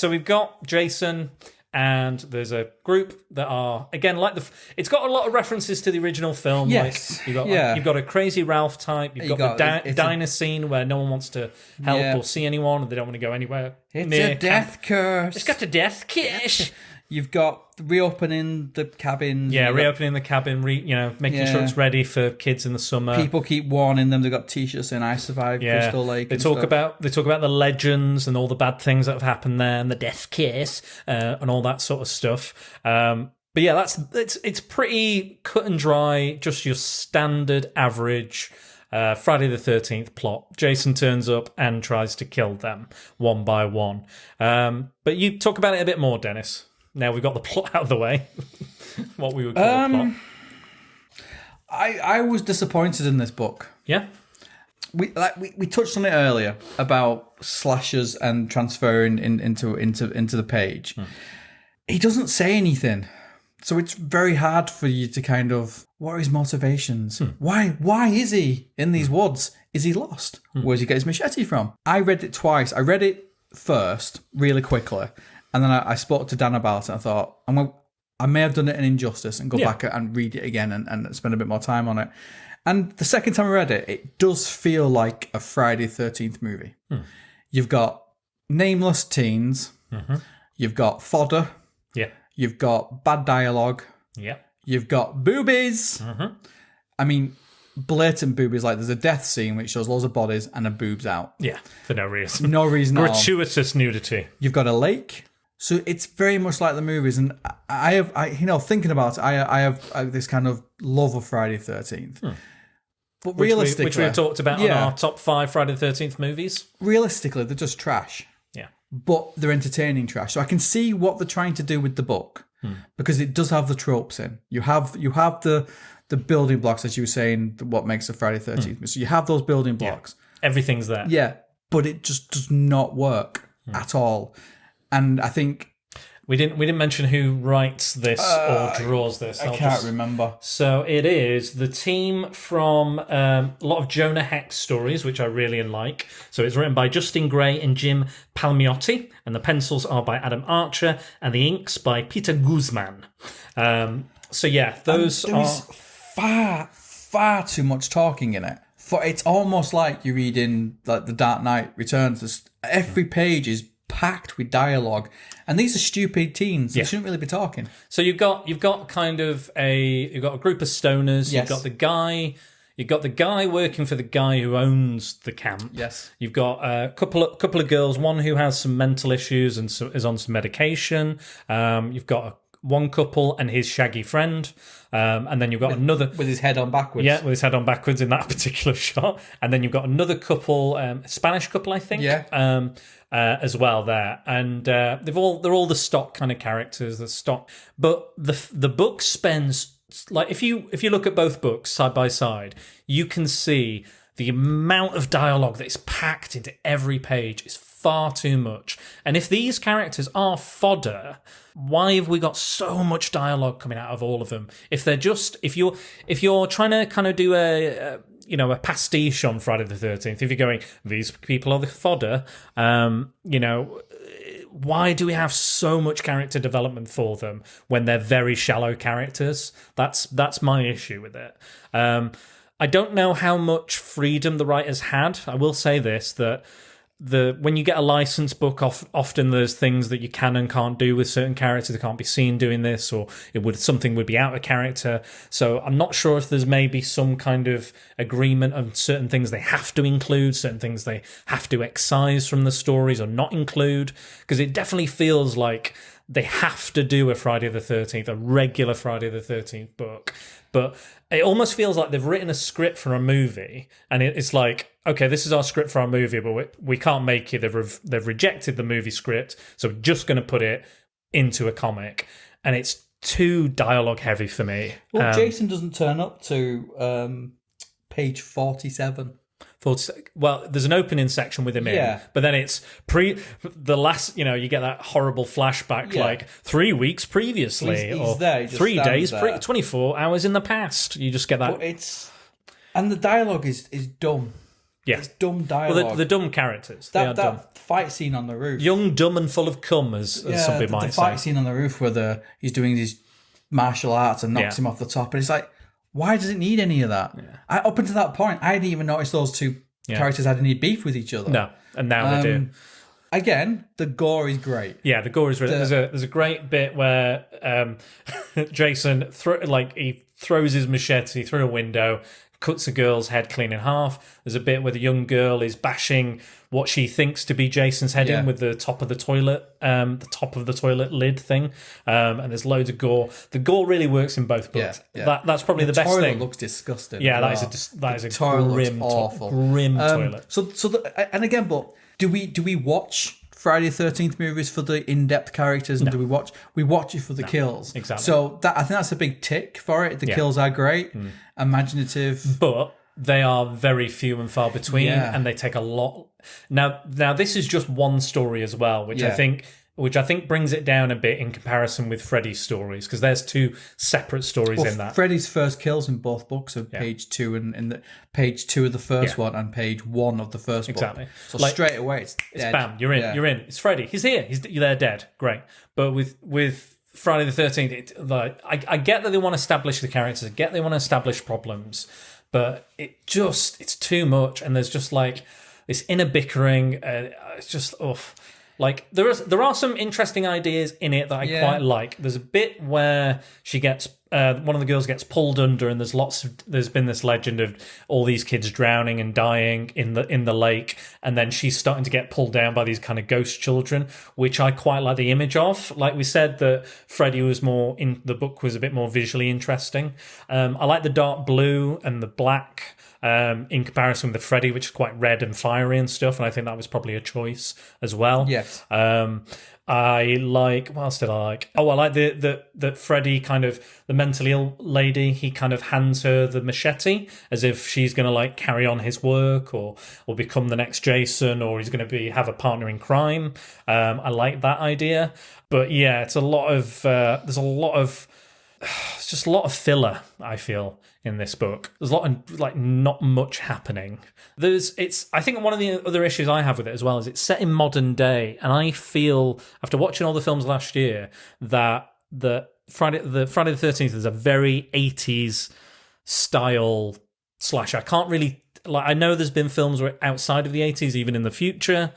we've got Jason, and there's a group that are, again, like it's got a lot of references to the original film. Yes. Like you've got a Crazy Ralph type. You've got the diner scene where no one wants to help or see anyone, and they don't want to go anywhere. It's a death curse. It's got a death kiss. You've got reopening the cabins. Yeah, reopening the cabin, making sure it's ready for kids in the summer. People keep warning them. They've got T-shirts saying, I survived Crystal Lake. They talk about the legends and all the bad things that have happened there, and the death kiss, and all that sort of stuff. But yeah, it's pretty cut and dry, just your standard average Friday the 13th plot. Jason turns up and tries to kill them one by one. But you talk about it a bit more, Dennis. Now we've got the plot out of the way. What we would call a plot. I was disappointed in this book. Yeah. We touched on it earlier about slashers and transferring into the page. He doesn't say anything. So it's very hard for you to kind of, what are his motivations? Why is he in these woods? Is he lost? Where does he get his machete from? I read it twice. I read it first really quickly, and then I spoke to Dan about it, and I thought, I may have done it an injustice and go back and read it again and spend a bit more time on it. And the second time I read it, it does feel like a Friday 13th movie. You've got nameless teens. You've got fodder. Yeah. You've got bad dialogue. Yeah. You've got boobies. I mean, blatant boobies. Like there's a death scene which shows loads of bodies and a boobs out. Yeah, for no reason. No reason at all. Gratuitous nudity. You've got a lake. So it's very much like the movies. And I thinking about it, I have this kind of love of Friday 13th. But realistically... Which we've talked about on our top 5 Friday the 13th movies. Realistically, they're just trash. Yeah. But they're entertaining trash. So I can see what they're trying to do with the book. Because it does have the tropes in. You have the building blocks, as you were saying, what makes a Friday 13th. So you have those building blocks. Everything's there. Yeah. But it just does not work at all. And I think... We didn't mention who writes this or draws this. I can't remember. So it is the team from a lot of Jonah Hex stories, which I really like. So it's written by Justin Gray and Jim Palmiotti, and the pencils are by Adam Archer, and the inks by Peter Guzman. So yeah, those are far too much talking in it. For it's almost like you're reading like The Dark Knight Returns. Every page is packed with dialogue, and these are stupid teens. They shouldn't really be talking. So you've got kind of you've got a group of stoners. Yes. You've got the guy working for the guy who owns the camp. Yes. You've got a couple of girls. One who has some mental issues and is on some medication. You've got one couple and his shaggy friend. And then you've got another... With his head on backwards. Yeah, with his head on backwards in that particular shot. And then you've got another couple, Spanish couple, I think. Yeah. As well there. And they're all the stock kind of characters, the stock. But the book spends... Like, if you look at both books side by side, you can see the amount of dialogue that is packed into every page is far too much. And if these characters are fodder, why have we got so much dialogue coming out of all of them? If they're just if you're trying to kind of do a pastiche on Friday the 13th, if you're going, these people are the fodder, why do we have so much character development for them when they're very shallow characters? That's my issue with it. I don't know how much freedom the writers had. I will say this, that when you get a licensed book, often there's things that you can and can't do with certain characters. They can't be seen doing this, or something would be out of character. So I'm not sure if there's maybe some kind of agreement on certain things they have to include, certain things they have to excise from the stories or not include, because it definitely feels like they have to do a Friday the 13th, a regular Friday the 13th book. But it almost feels like they've written a script for a movie, and it's like, okay, this is our script for our movie, but we can't make it. They've rejected the movie script, so we're just going to put it into a comic, and it's too dialogue heavy for me. Well, Jason doesn't turn up to page 47. Well, there's an opening section with him in, but then it's the last, you get that horrible flashback, like 3 weeks previously, he's or there, 3 days, 24 hours in the past. You just get that. But and the dialogue is dumb. Yeah. It's dumb dialogue. Well, the dumb characters. They are dumb. That fight scene on the roof. Young, dumb, and full of cum, as somebody might say. The fight scene on the roof where he's doing these martial arts and knocks him off the top, and it's like, why does it need any of that? Yeah. Up until that point, I didn't even notice those two characters had any beef with each other. No, and now they do. Again, the gore is great. Yeah, the gore is really... There's a great bit where Jason he throws his machete through a window, cuts a girl's head clean in half. There's a bit where the young girl is bashing what she thinks to be Jason's head in with the top of the toilet lid thing, and there's loads of gore. The gore really works in both books. That's probably the best thing. The toilet looks disgusting. Yeah, that is a grim, awful, grim toilet. And again, but do we watch Friday the 13th movies for the in-depth characters, and do we watch it for the kills? Exactly. So I think that's a big tick for it. The kills are great, imaginative, but they are very few and far between, and they take a lot. Now this is just one story as well, which I think brings it down a bit in comparison with Freddy's stories, because there's two separate stories in that. Freddy's first kills in both books are page 2 and in the page 2 of the first one and page 1 of the first book. Exactly. So straight away it's dead. Bam, you're in. You're in. It's Freddy. He's here. You're there, dead. Great. But with Friday the 13th, I get that they want to establish the characters. I get they want to establish problems. but it's too much, and there's just like this inner bickering. It's just like there are some interesting ideas in it that I quite like. There's a bit where she gets one of the girls gets pulled under, and there's been this legend of all these kids drowning and dying in the lake, and then she's starting to get pulled down by these kind of ghost children, which I quite like the image of. Like we said, that Freddy was more in the book was a bit more visually interesting. I like the dark blue and the black. In comparison with the Freddy, which is quite red and fiery and stuff, and I think that was probably a choice as well. Yes. I like, what else did I like? Oh, I like the Freddy kind of, the mentally ill lady, he kind of hands her the machete as if she's going to like carry on his work or become the next Jason, or he's going to have a partner in crime. I like that idea. But yeah, it's a lot of, it's just a lot of filler, I feel, in this book. There's a lot of, like, not much happening. I think one of the other issues I have with it as well is it's set in modern day, and I feel, after watching all the films last year, that the Friday the 13th is a very 80s style slasher. I can't really, like, I know there's been films where outside of the 80s, even in the future,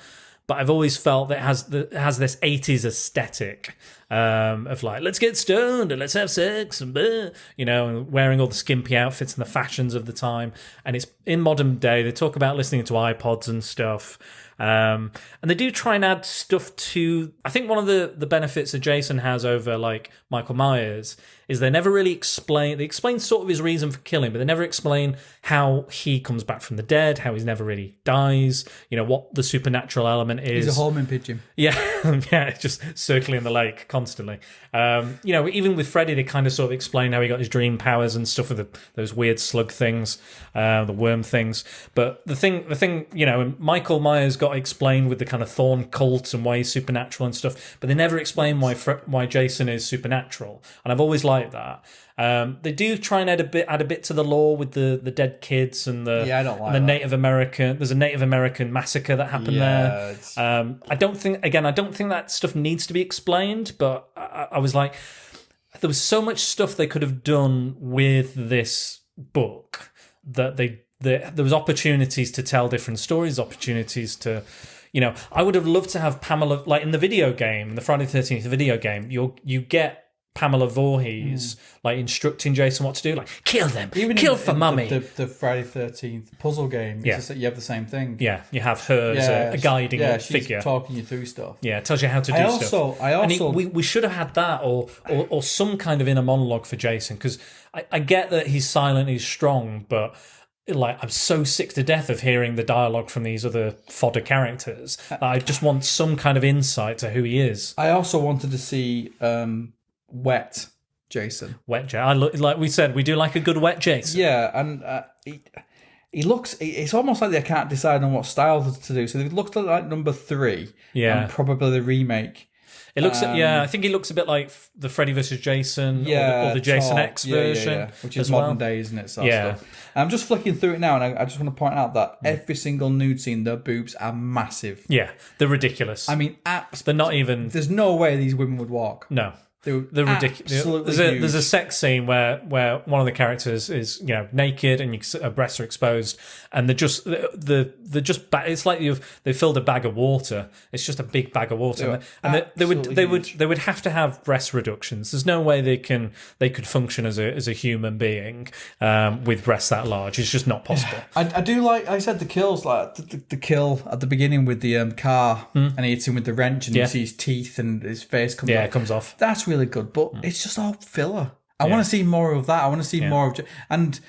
but I've always felt that it has this 80s aesthetic of like, let's get stoned and let's have sex and and wearing all the skimpy outfits and the fashions of the time. And it's in modern day. They talk about listening to iPods and stuff. And they do try and add stuff to... I think one of the benefits that Jason has over like Michael Myers is they never really explain... They explain sort of his reason for killing, but they never explain how he comes back from the dead, how he's never really dies, what the supernatural element is. He's a homing pigeon. Yeah, yeah, just circling the lake constantly. Even with Freddy, they kind of sort of explain how he got his dream powers and stuff with those weird slug things, the worm things. But the thing, Michael Myers got explained with the kind of Thorn cult and why he's supernatural and stuff, but they never explain why Jason is supernatural, and I've always liked that. They do try and add a bit to the lore with the dead kids and the Native American. There's a Native American massacre that happened there. I don't think that stuff needs to be explained, but I was like, there was so much stuff they could have done with this book that there was opportunities to tell different stories, opportunities to. I would have loved to have Pamela, like in the video game, the Friday the 13th video game, you get Pamela Voorhees like instructing Jason what to do, like kill them, kill for mummy. The Friday 13th puzzle game, you have the same thing. Yeah, you have her as a guiding figure. She's talking you through stuff. Yeah, it tells you how to do stuff. We should have had that or some kind of inner monologue for Jason, because I get that he's silent, he's strong, but like I'm so sick to death of hearing the dialogue from these other fodder characters. I just want some kind of insight to who he is. I also wanted to see wet Jason. Wet Jason. Like we said, we do like a good wet Jason. Yeah, and he looks... It's almost like they can't decide on what style to do. So they've looked at like number 3. Yeah. And probably the remake. It looks... I think he looks a bit like the Freddy V.S. Jason or the Jason X version. Which is modern day, isn't it? Sort of stuff. I'm just flicking through it now, and I just want to point out that every single nude scene, their boobs are massive. Yeah, they're ridiculous. I mean, they're not even... There's no way these women would walk. No. They're ridiculous. There's a sex scene where one of the characters is naked and her breasts are exposed, and it's like they filled a bag of water. It's just a big bag of water, and they would have to have breast reductions. There's no way they could function as a human being with breasts that large. It's just not possible. I do like I said the kills, like the kill at the beginning with the car, and he hits him with the wrench, and you see his teeth and his face comes off. It comes off. That's really good, but it's just all filler. I want to see more of that. I want to see more of, and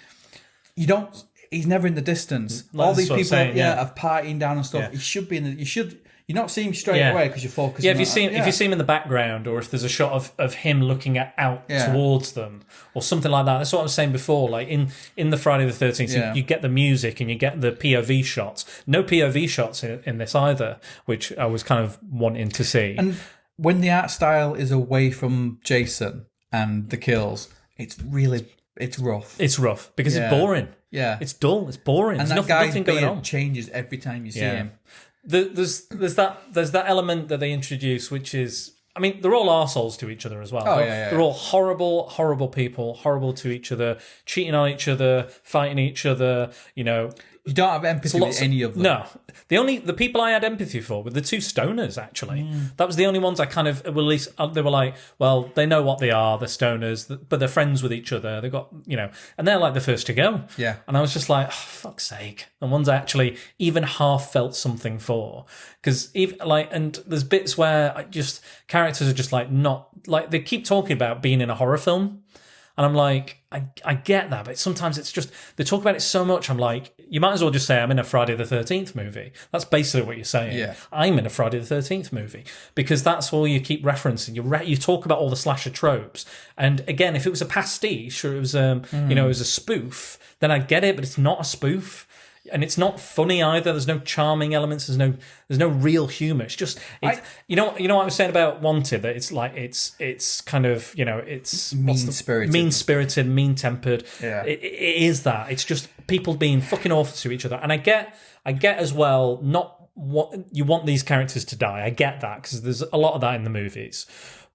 you don't. He's never in the distance. All these people, have partying down and stuff. He should be in the. You're not seeing him straight away because you're focusing. If you see him in the background, or if there's a shot of him looking out towards them, or something like that. That's what I was saying before. Like in the Friday the 13th, you get the music and you get the POV shots. No POV shots in this either, which I was kind of wanting to see. And when the art style is away from Jason and the kills, it's rough. It's rough because it's boring. Yeah, it's dull. It's boring. And there's that guy's nothing going on. Changes every time you see him. There's that element that they introduce, which is I mean, they're all arseholes to each other as well. They're all horrible, horrible people, horrible to each other, cheating on each other, fighting each other, you know. You don't have empathy with any of them. No. The people I had empathy for were the two stoners, actually. That was the only ones I kind of, well, at least they were like, well, they know what they are, they're stoners, but they're friends with each other. They've got, you know, and they're like the first to go. Yeah. And I was just like, oh, fuck's sake. And ones I actually even half felt something for. Because, and there's bits where characters are just like not, like, they keep talking about being in a horror film. And I'm like, I get that, but sometimes it's just, they talk about it so much, I'm like, you might as well just say I'm in a Friday the 13th movie. That's basically what you're saying. Yeah. I'm in a Friday the 13th movie. Because that's all you keep referencing. You talk about all the slasher tropes. And again, if it was a pastiche or it was, it was a spoof, then I get it, but it's not a spoof. And it's not funny either. There's no charming elements. There's no real humor. It's just, you know what I was saying about Wanted, that it's like it's kind of, you know, it's mean-spirited, mean-tempered. Yeah. It is that. It's just people being fucking awful to each other. And I get as well, not what you want these characters to die. I get that because there's a lot of that in the movies.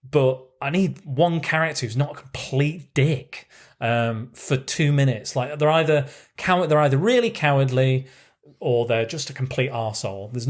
But I need one character who's not a complete dick. For 2 minutes, like they're either really cowardly, or they're just a complete arsehole. There's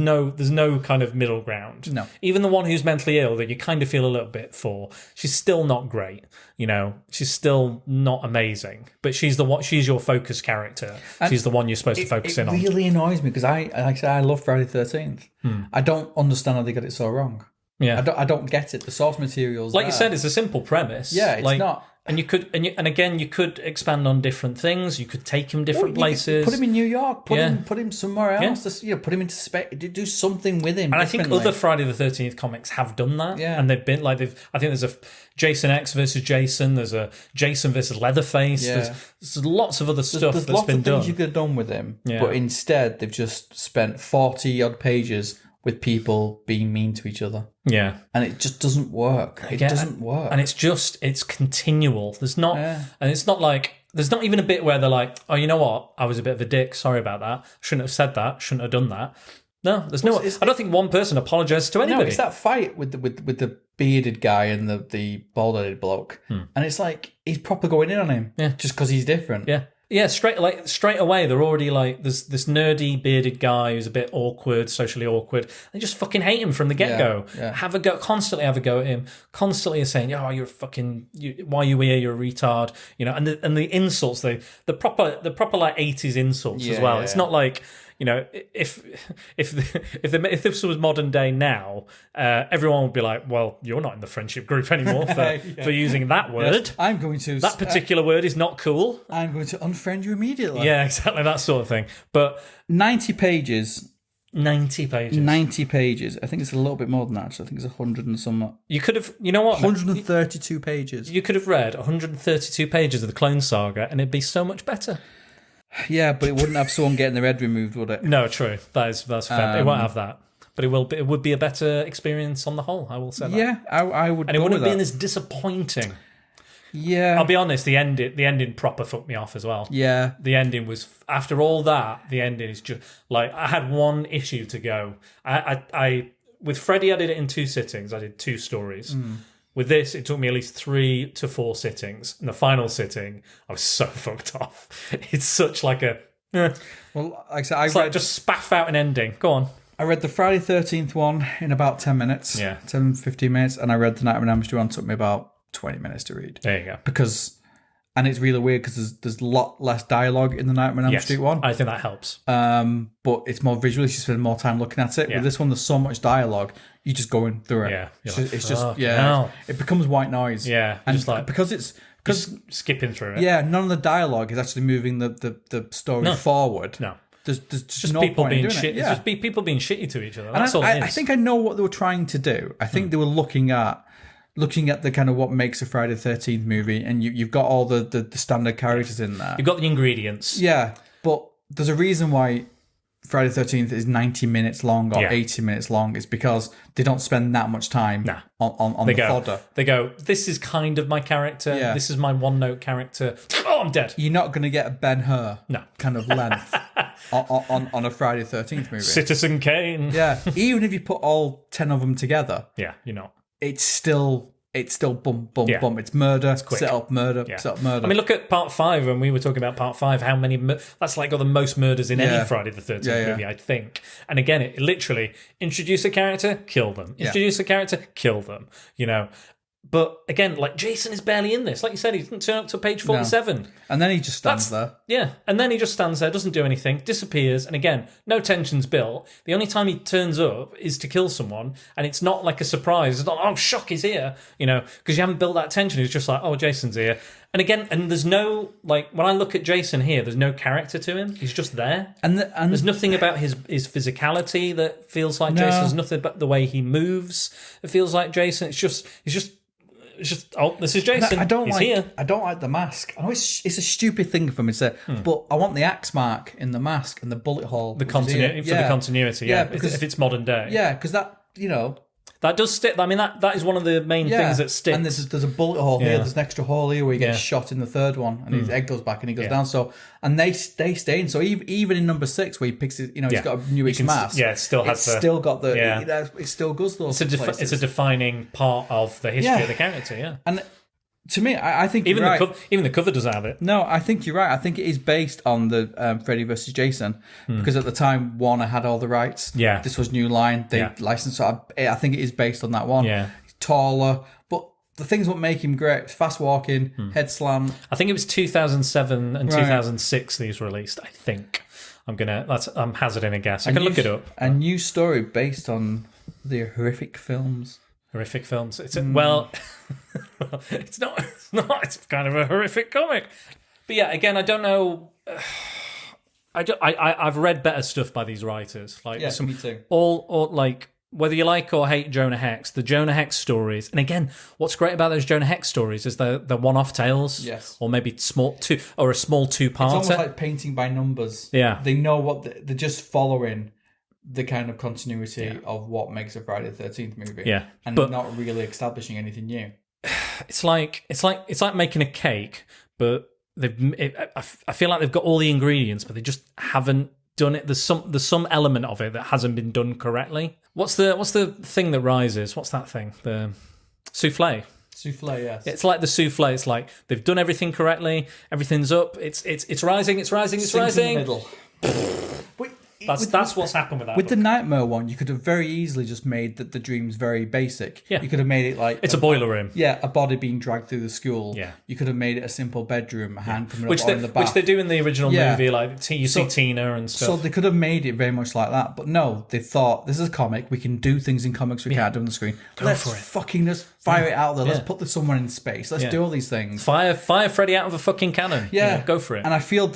no kind of middle ground. No. Even the one who's mentally ill that you kind of feel a little bit for, she's still not great. You know, she's still not amazing. But she's your focus character. And she's the one you're supposed to focus in on. It really annoys me because I love Friday the 13th. I don't understand how they got it so wrong. Yeah, I don't get it. The source materials, like you said, it's a simple premise. Yeah, it's not. And you could, and you could expand on different things. You could take him different places. Put him in New York. Put him somewhere else. Yeah. Put him into space. Do something with him. And I think other Friday the 13th comics have done that. Yeah. And they've been like I think there's a Jason X versus Jason. There's a Jason versus Leatherface. Yeah. There's lots of other stuff that's been done. There's lots of things you could have done with him. Yeah. But instead, they've just spent 40 odd pages with people being mean to each other. Yeah. And it just doesn't work. It doesn't work. And it's continual. There's not, and it's not like, there's not even a bit where they're like, oh, you know what? I was a bit of a dick. Sorry about that. Shouldn't have said that. Shouldn't have done that. No, there's no, I don't think one person apologizes to anybody. No, it's that fight with the bearded guy and the bald-headed bloke. And it's like, he's proper going in on him. Yeah. Just because he's different. Yeah. Yeah, straight away, they're already like, there's this nerdy bearded guy who's a bit awkward, socially awkward. They just fucking hate him from the get-go. Yeah. Constantly have a go at him. Constantly are saying, oh, you're fucking, why are you here? You're a retard. You know, and the insults, the proper like 80s insults as well. It's not like, you know, if this was modern day now, everyone would be like, well, you're not in the friendship group anymore for using that word. Yes, I'm going to... That particular word is not cool. I'm going to unfriend you immediately. Yeah, exactly, that sort of thing. But 90 pages. 90 pages. 90 pages. I think it's a little bit more than that, actually. I think it's 100 and some... You could have... You know what? 132 pages. You could have read 132 pages of the Clone Saga and it'd be so much better. Yeah, but it wouldn't have someone getting their head removed, would it? No, true. That's fair. It won't have that. But it would be a better experience on the whole, I will say that. Yeah, I would. And it wouldn't have been as disappointing. Yeah. I'll be honest, the ending proper fucked me off as well. Yeah. The ending was, after all that, the ending is just, like, I had one issue to go. I with Freddy, I did it in 2 sittings. I did 2 stories. With this, it took me at least 3 to 4 sittings. And the final sitting, I was so fucked off. It's such like a... Well, like I said, it's like just spaff out an ending. Go on. I read the Friday 13th one in about 10 minutes. Yeah. 10, 15 minutes. And I read the Nightmare on Elm Street one. Took me about 20 minutes to read. There you go. Because... And it's really weird because there's a lot less dialogue in the Nightmare on Elm Street one. I think that helps. But it's more visual. You spend more time looking at it. Yeah. With this one, there's so much dialogue. You're just going through it. Yeah. It's just it becomes white noise. Yeah. And just like, because skipping through it. Yeah, none of the dialogue is actually moving the story forward. No. There's just no people point being in doing shit. It's just people being shitty to each other. And That's all it is. I think I know what they were trying to do. I think they were looking at the kind of what makes a Friday the 13th movie, and you've got all the standard characters in there. You've got the ingredients. Yeah, but there's a reason why Friday the 13th is 90 minutes long or 80 minutes long. It's because they don't spend that much time on the fodder. They go, this is kind of my character. Yeah. This is my one-note character. Oh, I'm dead. You're not going to get a Ben-Hur kind of length on a Friday the 13th movie. Citizen Kane. Yeah, even if you put all 10 of them together. Yeah, you're not. it's still bum, bum, bum. It's murder, set up murder, set up murder. I mean, look at part 5 when we were talking about part 5. How many? That's like got the most murders in any Friday the 13th movie, I think. And again, it literally introduce a character, kill them. Introduce a character, kill them. You know. But again, like Jason is barely in this. Like you said, he didn't turn up to page 47. No. And then he just stands there. Yeah, and then he just stands there, doesn't do anything, disappears, and again, no tension's built. The only time he turns up is to kill someone, and it's not like a surprise. It's not, oh, shock, he's here, you know, because you haven't built that tension. It's just like, oh, Jason's here. And again, and there's no, like, when I look at Jason here, there's no character to him. He's just there. And there's nothing about his physicality that feels like Jason. There's nothing about the way he moves that feels like Jason. It's just, oh, this is Jason. He's here. I don't like the mask. I know it's a stupid thing for me to say, but I want the axe mark in the mask and the bullet hole. The continuity for the continuity, because if it's modern day, because that that does stick. I mean, that is one of the main things that sticks. And there's a bullet hole here. There's an extra hole here where he gets shot in the third one, and his egg goes back and he goes down. So they stay in. So even in number 6, where he picks it, he's got a newish mask. Yeah, it still has. It's still got the. It still goes those. It's a defining part of the history of the character. Yeah, and to me, I think even you're right. Even the cover doesn't have it. No, I think you're right. I think it is based on the Freddy vs. Jason because at the time Warner had all the rights. Yeah, this was New Line. They licensed. So I think it is based on that one. Yeah, he's taller, but the things that make him great: fast walking, head slam. I think it was 2007 and 2006 these were released. I think I'm hazarding a guess. I can look it up. A new story based on the horrific films. Horrific films. Well, it's not. It's kind of a horrific comic. But yeah, again, I don't know. I've read better stuff by these writers. Like me too. All like whether you like or hate Jonah Hex, the Jonah Hex stories. And again, what's great about those Jonah Hex stories is they're one-off tales. Yes. Or maybe a small two-parter. It's almost like painting by numbers. Yeah. They know what they're just following. The kind of continuity of what makes a Friday the 13th movie, and not really establishing anything new. It's like making a cake, but I feel like they've got all the ingredients, but they just haven't done it. There's some element of it that hasn't been done correctly. What's the thing that rises? What's that thing? The souffle. Souffle, yes. It's like the souffle. It's like they've done everything correctly. Everything's up. It's rising. It's rising. It's rising. In the middle. That's what's happened with that. With the Nightmare one, you could have very easily just made the dreams very basic. Yeah. You could have made it like it's a boiler room. Yeah, a body being dragged through the school. Yeah. You could have made it a simple bedroom, a hand coming up in the bath. Which they do in the original movie, like you see Tina and stuff. So they could have made it very much like that, but no, they thought this is a comic. We can do things in comics we can't do on the screen. Let's fucking just fire it out there. Let's put this somewhere in space. Let's do all these things. Fire Freddy out of a fucking cannon. Yeah, go for it. And I feel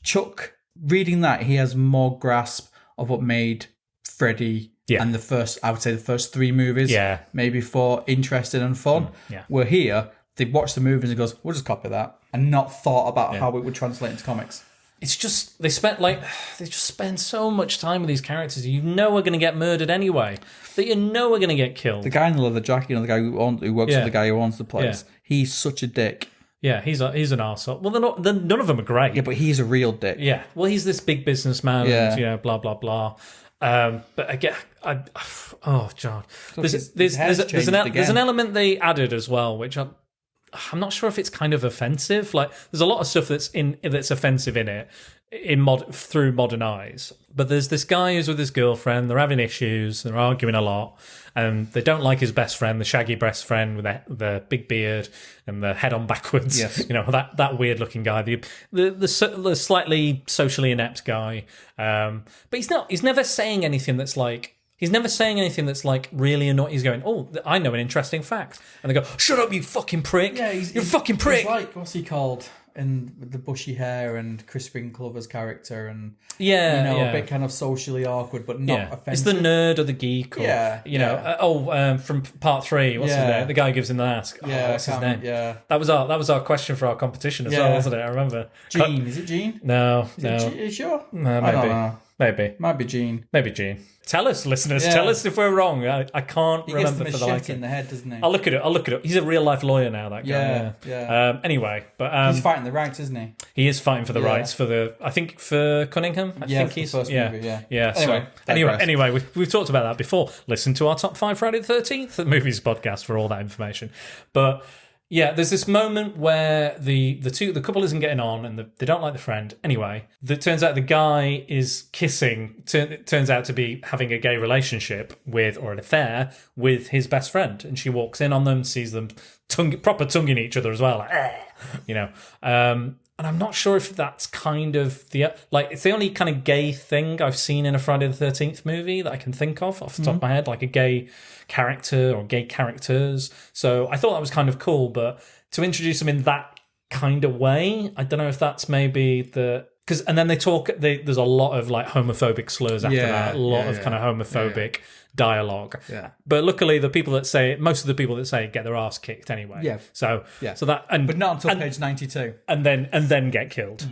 Chuck reading that he has more grasp of what made Freddy and the first 3 movies maybe 4 interesting and fun. We're here, they watch the movies and goes, we'll just copy that, and not thought about how it would translate into comics. It's just they just spend so much time with these characters you know are going to get murdered anyway, that you know are going to get killed. The guy in the leather jacket, the guy who works with the guy who owns the place, he's such a dick. Yeah, he's an arsehole. Well, none of them are great. Yeah, but he's a real dick. Yeah, well, he's this big businessman, and, blah, blah, blah. But again, oh, God. There's an element they added as well, which I'm not sure if it's kind of offensive. Like, there's a lot of stuff that's offensive in it, through modern eyes. But there's this guy who's with his girlfriend, they're having issues, they're arguing a lot, and they don't like his best friend, the shaggy best friend with the big beard and the head on backwards. Yes. That weird looking guy, the slightly socially inept guy. But he's never saying anything that's like really annoying. He's going, oh, I know an interesting fact. And they go, shut up, you fucking prick. Yeah, you're a fucking prick. He's like, what's he called? With the bushy hair and Crispin Glover's character, and a bit kind of socially awkward, but not offensive. It's the nerd or the geek, or from part 3. What's his name? The guy who gives him the mask. What's his name? Yeah, that was our question for our competition as well, wasn't it? I remember. Gene, is it Gene? No. Are you sure? No, maybe. Maybe. Might be Gene. Maybe Gene. Tell us, listeners. Yeah. Tell us if we're wrong. I can't He gets remember the for the life machete of in the head, doesn't he? I'll look it up. He's a real life lawyer now, that guy. Yeah. Anyway, but He's fighting the rights, isn't he? he is fighting for the rights I think for Cunningham. I think for the he's first movie, yeah. Yeah. Anyway, we've talked about that before. Listen to our top 5 Friday the 13th movies podcast for all that information. But yeah, there's this moment where the couple isn't getting on and they don't like the friend. Anyway, it turns out the guy is kissing. Turns out to be having a gay relationship with, or an affair with, his best friend, and she walks in on them, sees them proper tonguing each other as well, like, and I'm not sure if that's kind of it's the only kind of gay thing I've seen in a Friday the 13th movie that I can think of off the top of my head, like a gay character or gay characters. So I thought that was kind of cool, but to introduce them in that kind of way, I don't know if that's maybe and then they talk, there's a lot of like homophobic slurs after that, a lot of kind of homophobic dialogue. Yeah. But luckily most of the people that say it get their ass kicked anyway. Yeah. So that, But not until page 92. and then get killed.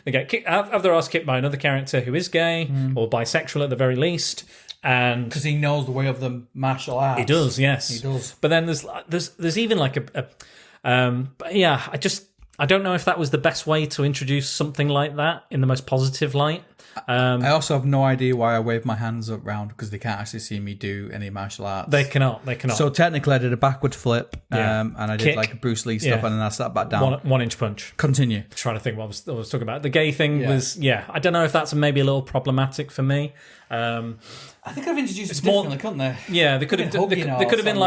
They get kicked, have their ass kicked by another character who is gay or bisexual at the very least. And because he knows the way of the martial arts. he does, yes. He does. But then there's even like but yeah, I don't know if that was the best way to introduce something like that in the most positive light. I also have no idea why I wave my hands around, because they can't actually see me do any martial arts. They cannot. So technically I did a backward flip, and I did Kick. like Bruce Lee stuff, and then I sat back down. 1 inch punch. Continue. Trying to think what I was talking about. The gay thing was, I don't know if that's maybe a little problematic for me. I think I've introduced it differently, couldn't they? Yeah, they could have been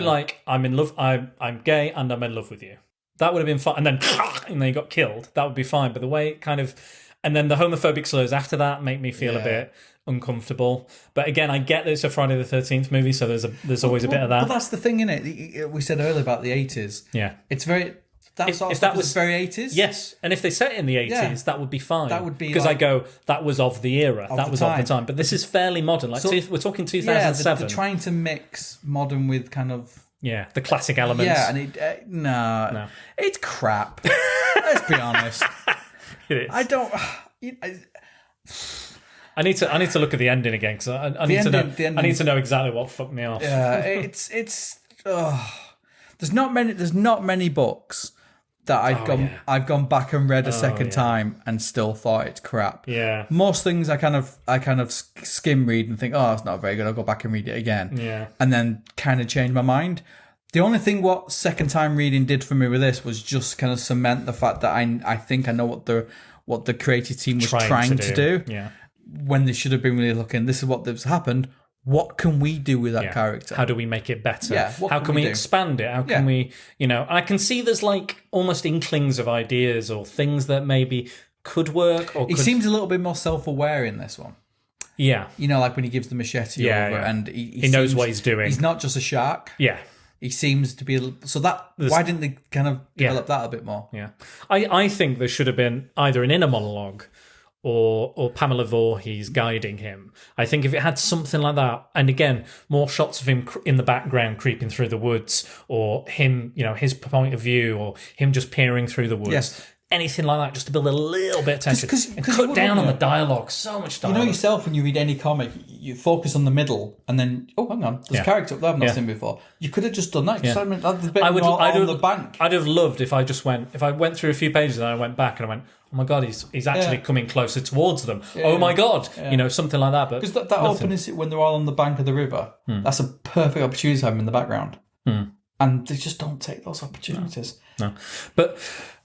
like, I'm in love, I'm gay and I'm in love with you. That would have been fine. And then he got killed. That would be fine. But the way it kind of, and then the homophobic slurs after that make me feel a bit uncomfortable. But again, I get that it's a Friday the 13th movie, so there's always a bit of that. But that's the thing, innit? We said earlier about the 80s. Yeah. It's very... If that was very 80s? Yes, and if they set it in the 80s, that would be fine. That would be because like, I go, that was of the era, that was of the time. But this is fairly modern. Like we're talking 2007. Yeah, they're trying to mix modern with kind of the classic elements. Yeah, and no, it's crap. Let's be honest. It is. I don't. I need to look at the ending again because I need to know exactly what fucked me off. Yeah, it's. There's not many books that I've gone back and read a second time and still thought it's crap. Yeah. Most things I kind of skim read and think, oh, it's not very good. I'll go back and read it again. Yeah. And then kind of change my mind. The only thing what second time reading did for me with this was just kind of cement the fact that I think I know what the creative team was trying to do. Yeah. When they should have been really looking, this is what has happened. What can we do with that character? How do we make it better? Yeah, how can we expand it? How can we, I can see there's like almost inklings of ideas or things that maybe could work. Or he seems a little bit more self-aware in this one. Yeah. Like when he gives the machete over and he knows what he's doing. He's not just a shark. Yeah. He seems to be... So why didn't they kind of develop that a bit more? Yeah. I think there should have been either an inner monologue or Pamela Voorhees guiding him. I think if it had something like that, and again, more shots of him in the background creeping through the woods, or him, his point of view, or him just peering through the woods, anything like that, just to build a little bit of tension. And cut down on the dialogue, so much dialogue. You know yourself, when you read any comic, you focus on the middle, and then, oh, hang on, there's a character that I've not seen before. You could have just done that. Yeah. On the bank. I'd have loved if I went through a few pages and I went back and I went, oh my God, he's actually coming closer towards them. Oh my God, something like that. But because that opening when they're all on the bank of the river, that's a perfect opportunity to have them in the background, and they just don't take those opportunities. No. But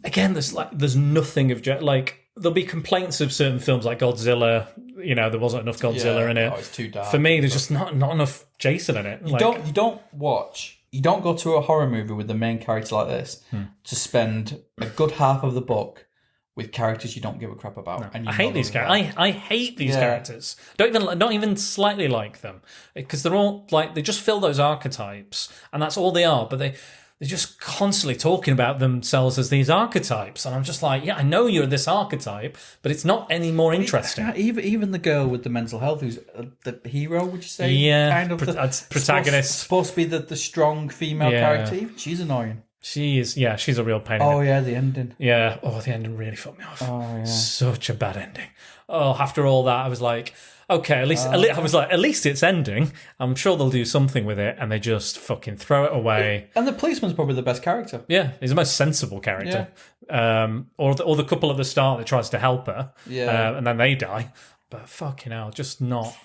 again, there's nothing of there'll be complaints of certain films like Godzilla. There wasn't enough Godzilla in it. Oh, it's too dark. For me, there's just not enough Jason in it. You don't go to a horror movie with the main character like this to spend a good half of the book with characters you don't give a crap about. No. And I hate these characters. I hate these characters. Don't even slightly like them, because they're all they just fill those archetypes, and that's all they are. But they're just constantly talking about themselves as these archetypes, and I'm just like, yeah, I know you're this archetype, but it's not any more interesting. Even the girl with the mental health, who's the hero, would you say? Yeah, kind of the protagonist. Supposed to be the strong female character. Even she's annoying. She is, she's a real pain. Oh, yeah, the ending. Yeah, the ending really fucked me off. Oh, yeah. Such a bad ending. after all that, I was like, okay, at least I was like, at least it's ending. I'm sure they'll do something with it, and they just fucking throw it away. And the policeman's probably the best character. Yeah, he's the most sensible character. Or the couple at the start that tries to help her, and then they die. But fucking hell, just not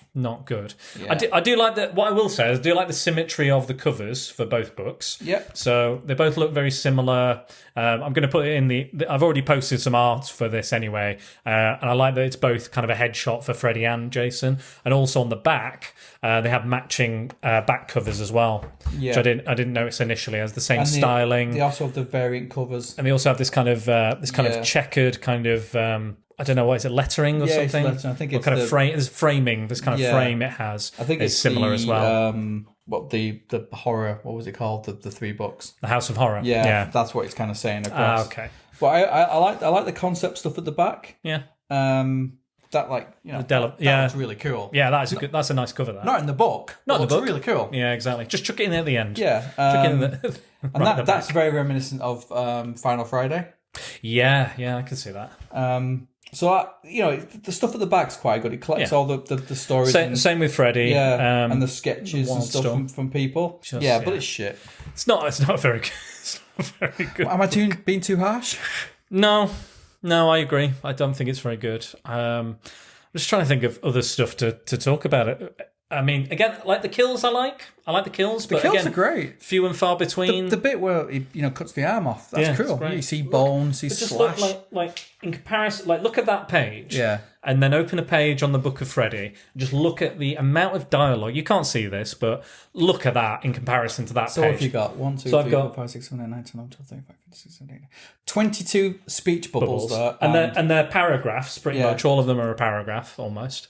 good. Yeah. I do like that. What I will say is, I do like the symmetry of the covers for both books. Yep. So they both look very similar. I'm going to put it in I've already posted some art for this anyway, and I like that it's both kind of a headshot for Freddy and Jason, and also on the back they have matching back covers as well, which I didn't notice initially as the same styling. They also have the variant covers, and they also have this kind of checkered kind of. I don't know, what is it, lettering or something? It's lettering. I think it's kind of frame. There's framing. This kind of frame it has. I think it's similar as well. The horror? What was it called? The 3 books. The House of Horror. Yeah, that's what it's kind of saying across. Okay. But I like the concept stuff at the back. Yeah. That that's really cool. Yeah, that's a nice cover. That not in the book. Not in the book. Really cool. Yeah, exactly. Just chuck it in at the end. Yeah. Chuck it in the, and that's very reminiscent of Final Friday. Yeah, I can see that. So the stuff at the back's quite good. It collects all the stories. Same with Freddy. Yeah, and the sketches and stuff Wildstorm. from people. But it's shit. It's not very good. It's not very good. Am I being too harsh? No, I agree. I don't think it's very good. I'm just trying to think of other stuff to talk about it. I mean, again, like the kills, I like the kills, but kills again, are great. Few and far between. The bit where he cuts the arm off, that's cool. You see bones, you slash. Like in comparison, like look at that page, and then open a page on the Book of Freddy. Just look at the amount of dialogue. You can't see this, but look at that in comparison to that page. So what have you got? 1, 2, 3, 4, 5, 6, 7, 8, 9, 10, 11, 12, 13, 14, 15, 16, 17, 22 speech bubbles there. And they're paragraphs, pretty much. All of them are a paragraph, almost.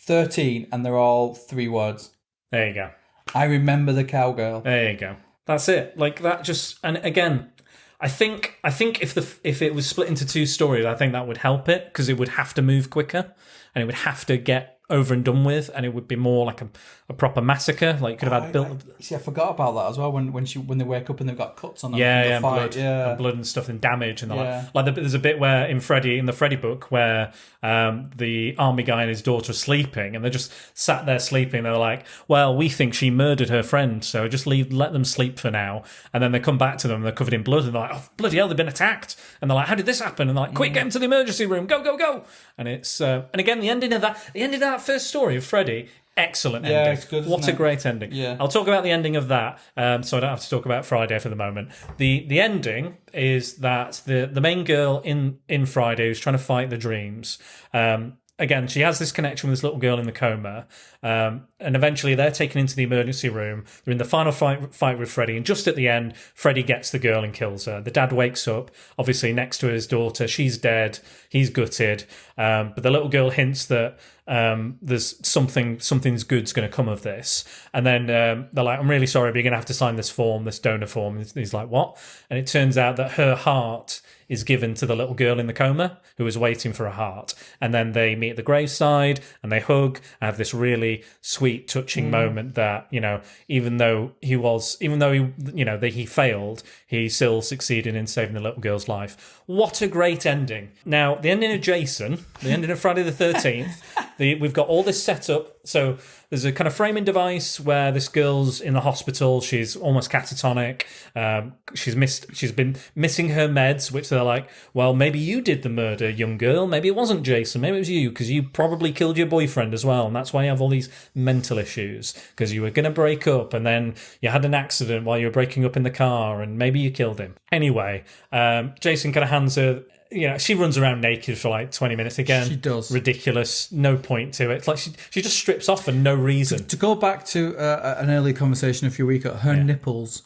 13, and they're all 3 words. There you go. I remember the cowgirl. There you go. That's it. Like that. And again, I think if it was split into 2 stories, I think that would help it, because it would have to move quicker, and it would have to get over and done with, and it would be more like a proper massacre. Like you could have had built. See, I forgot about that as well. When they wake up and they've got cuts on them. And blood and stuff and damage and there's a bit where in the Freddy book where the army guy and his daughter are sleeping, and they're just sat there sleeping. They're like, well, we think she murdered her friend, so just let them sleep for now. And then they come back to them and they're covered in blood, and they're like, oh bloody hell, they've been attacked. And they're like, how did this happen? And they're like, quick, get them to the emergency room, go. And it's and again the ending of that first story of Freddy, excellent ending. It's good. What a great ending. Yeah. I'll talk about the ending of that, so I don't have to talk about Friday for the moment. The ending is that the main girl in Friday who's trying to fight the dreams, again, she has this connection with this little girl in the coma, and eventually they're taken into the emergency room. They're in the final fight with Freddy, and just at the end, Freddy gets the girl and kills her. The dad wakes up, obviously next to his daughter. She's dead. He's gutted, but the little girl hints that there's something's good's going to come of this. And then they're like, I'm really sorry, but you're going to have to sign this donor form. And he's like, what? And it turns out that her heart is given to the little girl in the coma who was waiting for a heart. And then they meet at the graveside and they hug and have this really sweet, touching moment that, even though he failed, he still succeeded in saving the little girl's life. What a great ending. Now, the ending of Jason, the ending of Friday the 13th, we've got all this set up. So there's a kind of framing device where this girl's in the hospital. She's almost catatonic. She's been missing her meds, which they're like, well, maybe you did the murder, young girl. Maybe it wasn't Jason. Maybe it was you, because you probably killed your boyfriend as well. And that's why you have all these mental issues, because you were going to break up and then you had an accident while you were breaking up in the car and maybe you killed him. Anyway, Jason kind of hands her... she runs around naked for like 20 minutes again. She does. Ridiculous. No point to it. It's like she just strips off for no reason. To go back to an early conversation a few weeks ago, her nipples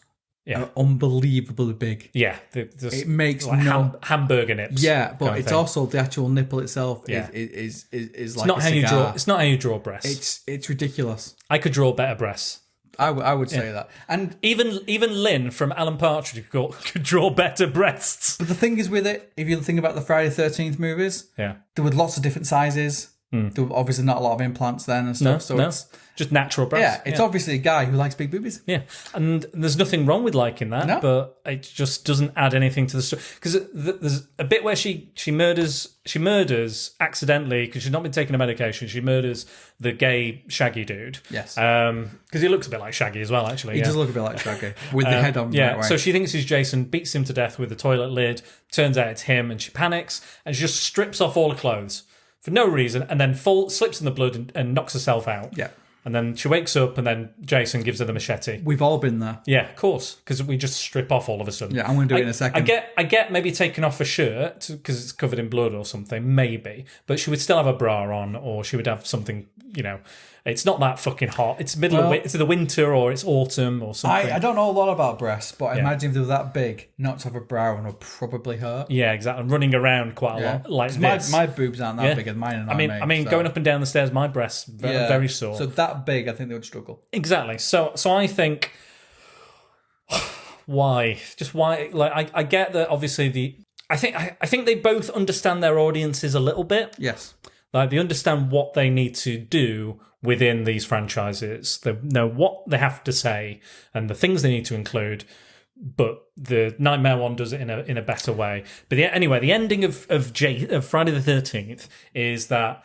are unbelievably big. Yeah. It makes like hamburger nips. Yeah, but it's also the actual nipple itself is like a cigar. It's not how you draw breasts. It's ridiculous. I could draw better breasts. I would say that. And even Lynn from Alan Partridge could draw better breasts. But the thing is with it, if you think about the Friday the 13th movies, there were lots of different sizes. There were obviously not a lot of implants then and stuff. No, It's, just natural breasts. it's obviously a guy who likes big boobies. Yeah, and there's nothing wrong with liking that, but it just doesn't add anything to the story. Because there's a bit where she murders accidentally because she's not been taking a medication. She murders the gay Shaggy dude. Yes, because he looks a bit like Shaggy as well. Actually, he does look a bit like Shaggy with the head on. Yeah, right way. so she thinks he's Jason, beats him to death with the toilet lid. Turns out it's him, and she panics and she just strips off all her clothes for no reason, and then slips in the blood and knocks herself out. Yeah. And then she wakes up, and then Jason gives her the machete. We've all been there. Yeah, of course, because we just strip off all of a sudden. Yeah, I'm going to do it in a second. I get maybe taking off a shirt because it's covered in blood or something, maybe. But she would still have a bra on, or she would have something, It's not that fucking hot. It's it's the winter or it's autumn or something. I don't know a lot about breasts, but I imagine if they were that big, not to have a bra on would probably hurt. Yeah, exactly. Running around quite a lot like this. My boobs aren't that big as mine and I mean, going up and down the stairs, my breasts very sore. So that big, I think they would struggle. Exactly. So I think why? Just why? Like I get that. Obviously, I think they both understand their audiences a little bit. Yes. Like they understand what they need to do within these franchises. They know what they have to say and the things they need to include. But the Nightmare one does it in a better way. But anyway, the ending of Friday the 13th is that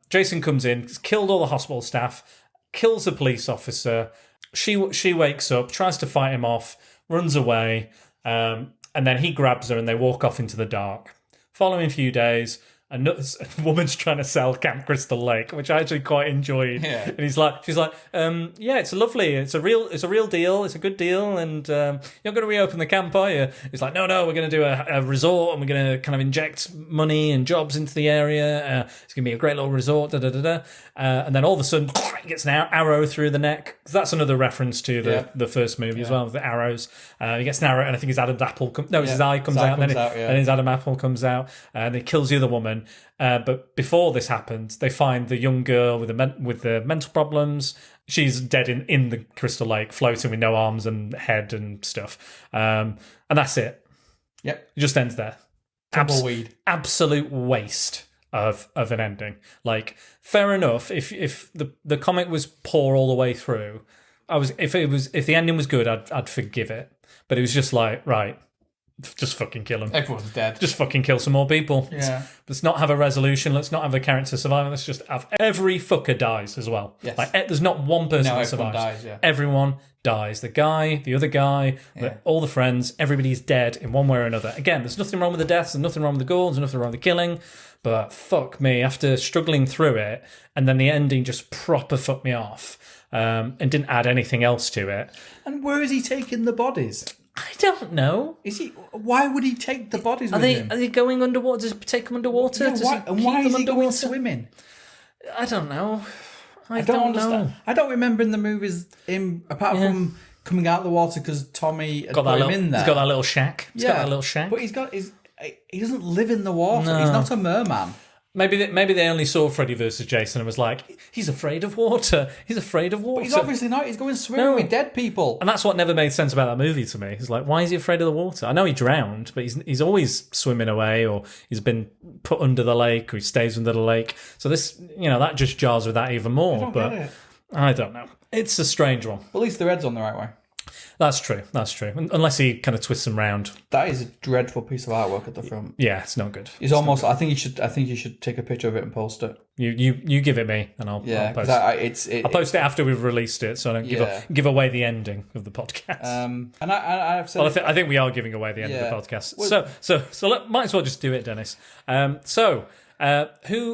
Jason comes in, killed all the hospital staff, kills a police officer. She wakes up, tries to fight him off, runs away, and then he grabs her and they walk off into the dark. Following a few days, a woman's trying to sell Camp Crystal Lake, which I actually quite enjoyed. Yeah. And she's like, it's lovely, it's a real deal, it's a good deal, and you're not going to reopen the camp, are you? It's like, no, we're going to do a resort, and we're going to kind of inject money and jobs into the area. It's going to be a great little resort, and then all of a sudden, he gets an arrow through the neck. That's another reference to the first movie as well, with the arrows. He gets an arrow, and I think his Adam's apple. His eye comes out, and then his Adam apple comes out, and he kills the other woman. But before this happens, they find the young girl with the mental problems. She's dead in the Crystal Lake, floating with no arms and head and stuff. And that's it. Yep. It just ends there. Tumbleweed. Absolute waste of an ending. Like, fair enough. If the comic was poor all the way through, if the ending was good, I'd forgive it. But it was just like, right, just fucking kill him. Everyone's dead. Just fucking kill some more people. Yeah. Let's not have a resolution. Let's not have a character surviving. Let's just have every fucker dies as well. Yes. Like there's not one person that survives. Dies, yeah. Everyone dies. The guy, the other guy, all the friends, everybody's dead in one way or another. Again, there's nothing wrong with the deaths. There's nothing wrong with the gore. There's nothing wrong with the killing. But fuck me, after struggling through it, and then the ending just proper fucked me off, and didn't add anything else to it. And where is he taking the bodies? I don't know. Is he? Why would he take the bodies with him? Are they going underwater? Does he take them underwater? Yeah, why is he going swimming? I don't know. I don't understand. I don't remember in the movies him, apart from coming out of the water because Tommy had put him in there. He's got that little shack. He's got that little shack. But he doesn't live in the water. No. He's not a merman. Maybe they only saw Freddy V.S. Jason and was like, he's afraid of water. He's afraid of water. But he's obviously not. He's going swimming with dead people. And that's what never made sense about that movie to me. It's like, why is he afraid of the water? I know he drowned, but he's always swimming away, or he's been put under the lake, or he stays under the lake. So this, that just jars with that even more. I don't know. It's a strange one. Well, at least the head's on the right way. That's true. Unless he kind of twists them round. That is a dreadful piece of artwork at the front. Yeah, it's not good. It's almost. I think you should take a picture of it and post it. You give it me, and I'll post it. I'll post it after we've released it, so I don't give away the ending of the podcast. And I've said. Well, I think we are giving away the end of the podcast. Well, so might as well just do it, Dennis.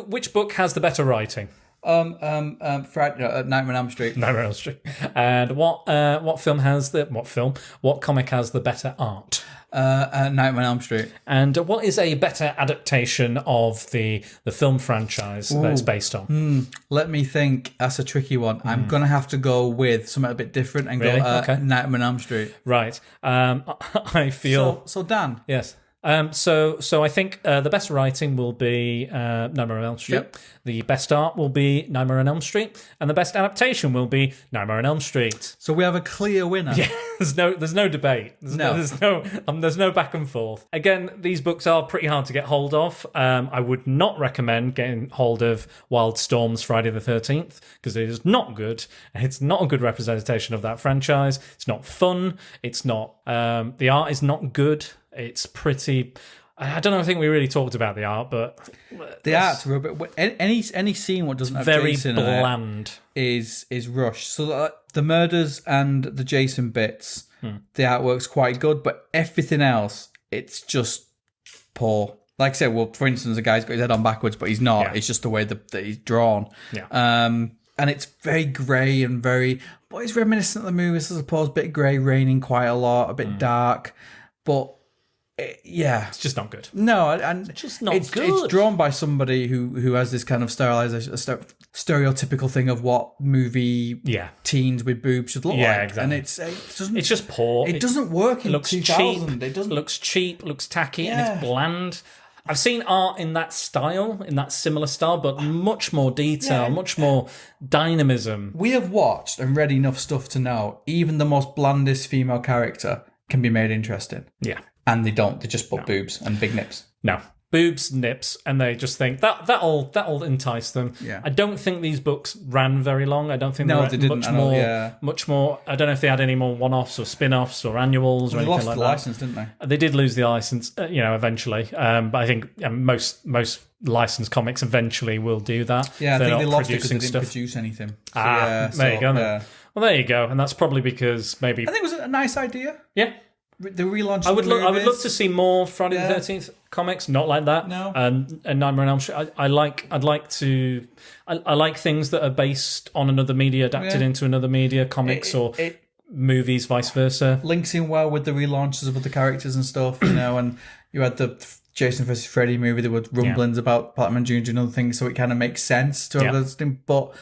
Which book has the better writing? Nightmare on Elm Street. Nightmare on Elm Street. And what comic has the better art? Nightmare on Elm Street. And what is a better adaptation of the film franchise that it's based on? Let me think. That's a tricky one. I'm gonna have to go with something a bit different and go Nightmare on Elm Street. Right. I feel so. Dan. Yes. So I think the best writing will be Nightmare on Elm Street. Yep. The best art will be Nightmare on Elm Street, and the best adaptation will be Nightmare on Elm Street. So we have a clear winner. Yeah, there's no debate. There's no back and forth. Again, these books are pretty hard to get hold of. I would not recommend getting hold of Wildstorm's Friday the 13th because it is not good. It's not a good representation of that franchise. It's not fun. It's not. The art is not good. It's pretty. I don't know. I think we really talked about the art, but the art's rubbish. Any scene what doesn't have very Jason bland in it is rushed. So the murders and the Jason bits, the artwork's quite good, but everything else, it's just poor. Like I said, well, for instance, a guy's got his head on backwards, but he's not. Yeah. It's just the way that he's drawn. Yeah. And it's very grey and very, but it's reminiscent of the movies, I suppose. A bit grey, raining quite a lot, a bit dark, but. It's just not good. No, and it's just not good. It's drawn by somebody who has this kind of stereotypical thing of what movie teens with boobs should look like. Exactly. And it's just poor. It doesn't work in 2000. Cheap. It looks cheap, looks tacky, and it's bland. I've seen art in that style, in that similar style, but much more detail, much more dynamism. We have watched and read enough stuff to know even the most blandest female character can be made interesting. Yeah. And they don't. They just put boobs and big nips. No. Boobs, nips, and they just think that'll entice them. Yeah. I don't think these books ran very long. I don't think they didn't. Much more. I don't know if they had any more one-offs or spin-offs or annuals or anything like that. They lost the license, didn't they? They did lose the license, eventually. But I think most licensed comics eventually will do that. Yeah, I think they lost it because they didn't produce anything. So, there you go. Then. Well, there you go, and that's probably because maybe I think it was a nice idea. Yeah. The relaunch. I would love to see more Friday the 13th comics, not like that. No. And Nightmare on Elm Street. I like things that are based on another media, adapted into another media, comics or movies, vice versa. Links in well with the relaunches of other characters and stuff, and you had the Jason vs. Freddy movie. There were rumblings about Platinum Jr. and other things, so it kind of makes sense to have those things. But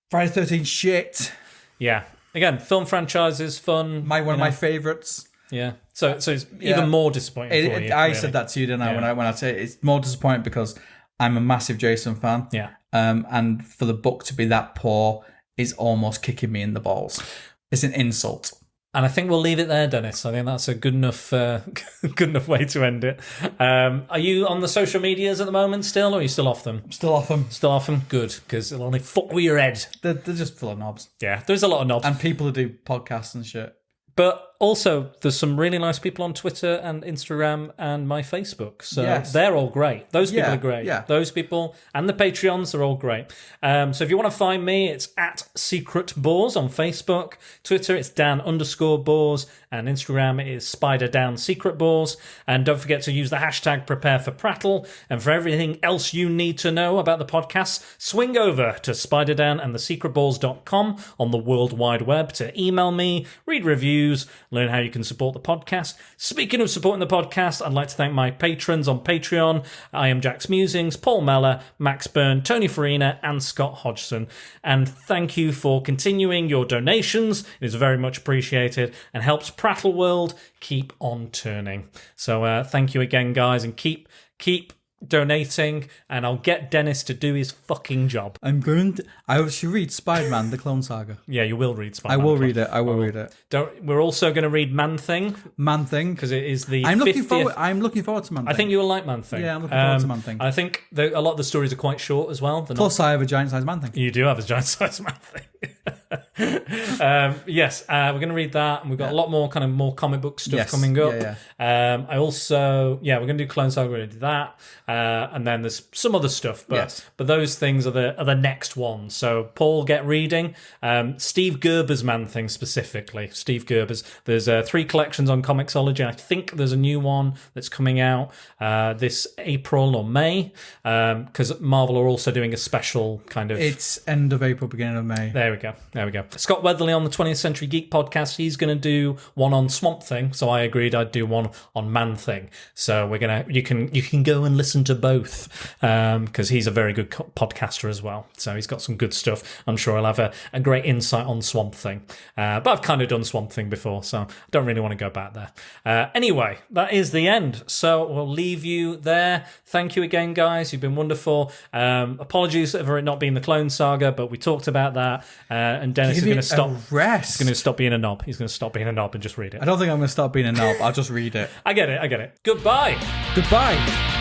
Friday the 13th shit. Yeah. Again, film franchise is fun. One of my favourites. Yeah, so it's even more disappointing for you. I said that to you, didn't I? When I say it's more disappointing because I'm a massive Jason fan. Yeah. And for the book to be that poor is almost kicking me in the balls. It's an insult. And I think we'll leave it there, Dennis. I think that's a good enough way to end it. Are you on the social medias at the moment still, or are you still off them? Still off them. Still off them? Good, because it'll only fuck with your head. They're just full of knobs. Yeah, there's a lot of knobs. And people who do podcasts and shit. But also, there's some really nice people on Twitter and Instagram and my Facebook. So they're all great. Those people are great. Yeah. Those people and the Patreons are all great. So if you want to find me, it's at Secret Boars on Facebook. Twitter, it's Dan_Boars. And Instagram is SpiderDownSecretBoars. And don't forget to use the hashtag #PrepareForPrattle. And for everything else you need to know about the podcast, swing over to SpiderDownAndTheSecretBoars.com on the World Wide Web to email me, read reviews, learn how you can support the podcast. Speaking of supporting the podcast, I'd like to thank my patrons on Patreon. I am Jack's Musings, Paul Meller, Max Byrne, Tony Farina, and Scott Hodgson. And thank you for continuing your donations. It is very much appreciated and helps Prattle World keep on turning. So thank you again, guys, and keep donating, and I'll get Dennis to do his fucking job. I should read Spider-Man, the Clone Saga. Yeah, you will read Spider-Man. I will read it. We're also going to read Man-Thing. Because it is the I'm 50th. I'm looking forward to Man-Thing. I think you will like Man-Thing. Yeah, I'm looking forward to Man-Thing. I think a lot of the stories are quite short as well. Plus, I have a giant-sized Man-Thing. You do have a giant-sized Man-Thing. Yes, we're going to read that, and we've got a lot more more comic book stuff coming up. I also, we're going to do Clone Saga. We're going to do that, and then there's some other stuff, but those things are the next ones. So Paul, get reading. Steve Gerber's Man-Thing specifically. Steve Gerber's. There's 3 collections on Comixology. I think there's a new one that's coming out this April or May, because Marvel are also doing a special kind of. It's end of April, beginning of May. There we go. Scott Weatherly on the 20th Century Geek podcast, he's going to do one on Swamp Thing, so I agreed I'd do one on Man Thing. So you can go and listen to both, because he's a very good podcaster as well. So he's got some good stuff. I'm sure I'll have a great insight on Swamp Thing. But I've kind of done Swamp Thing before, so I don't really want to go back there. Anyway, that is the end. So we'll leave you there. Thank you again, guys. You've been wonderful. Apologies for it not being the Clone Saga, but we talked about that. And Dennis is going to stop. He's going to stop being a knob. He's going to stop being a knob and just read it. I don't think I'm going to stop being a knob. I'll just read it. I get it. Goodbye. Goodbye.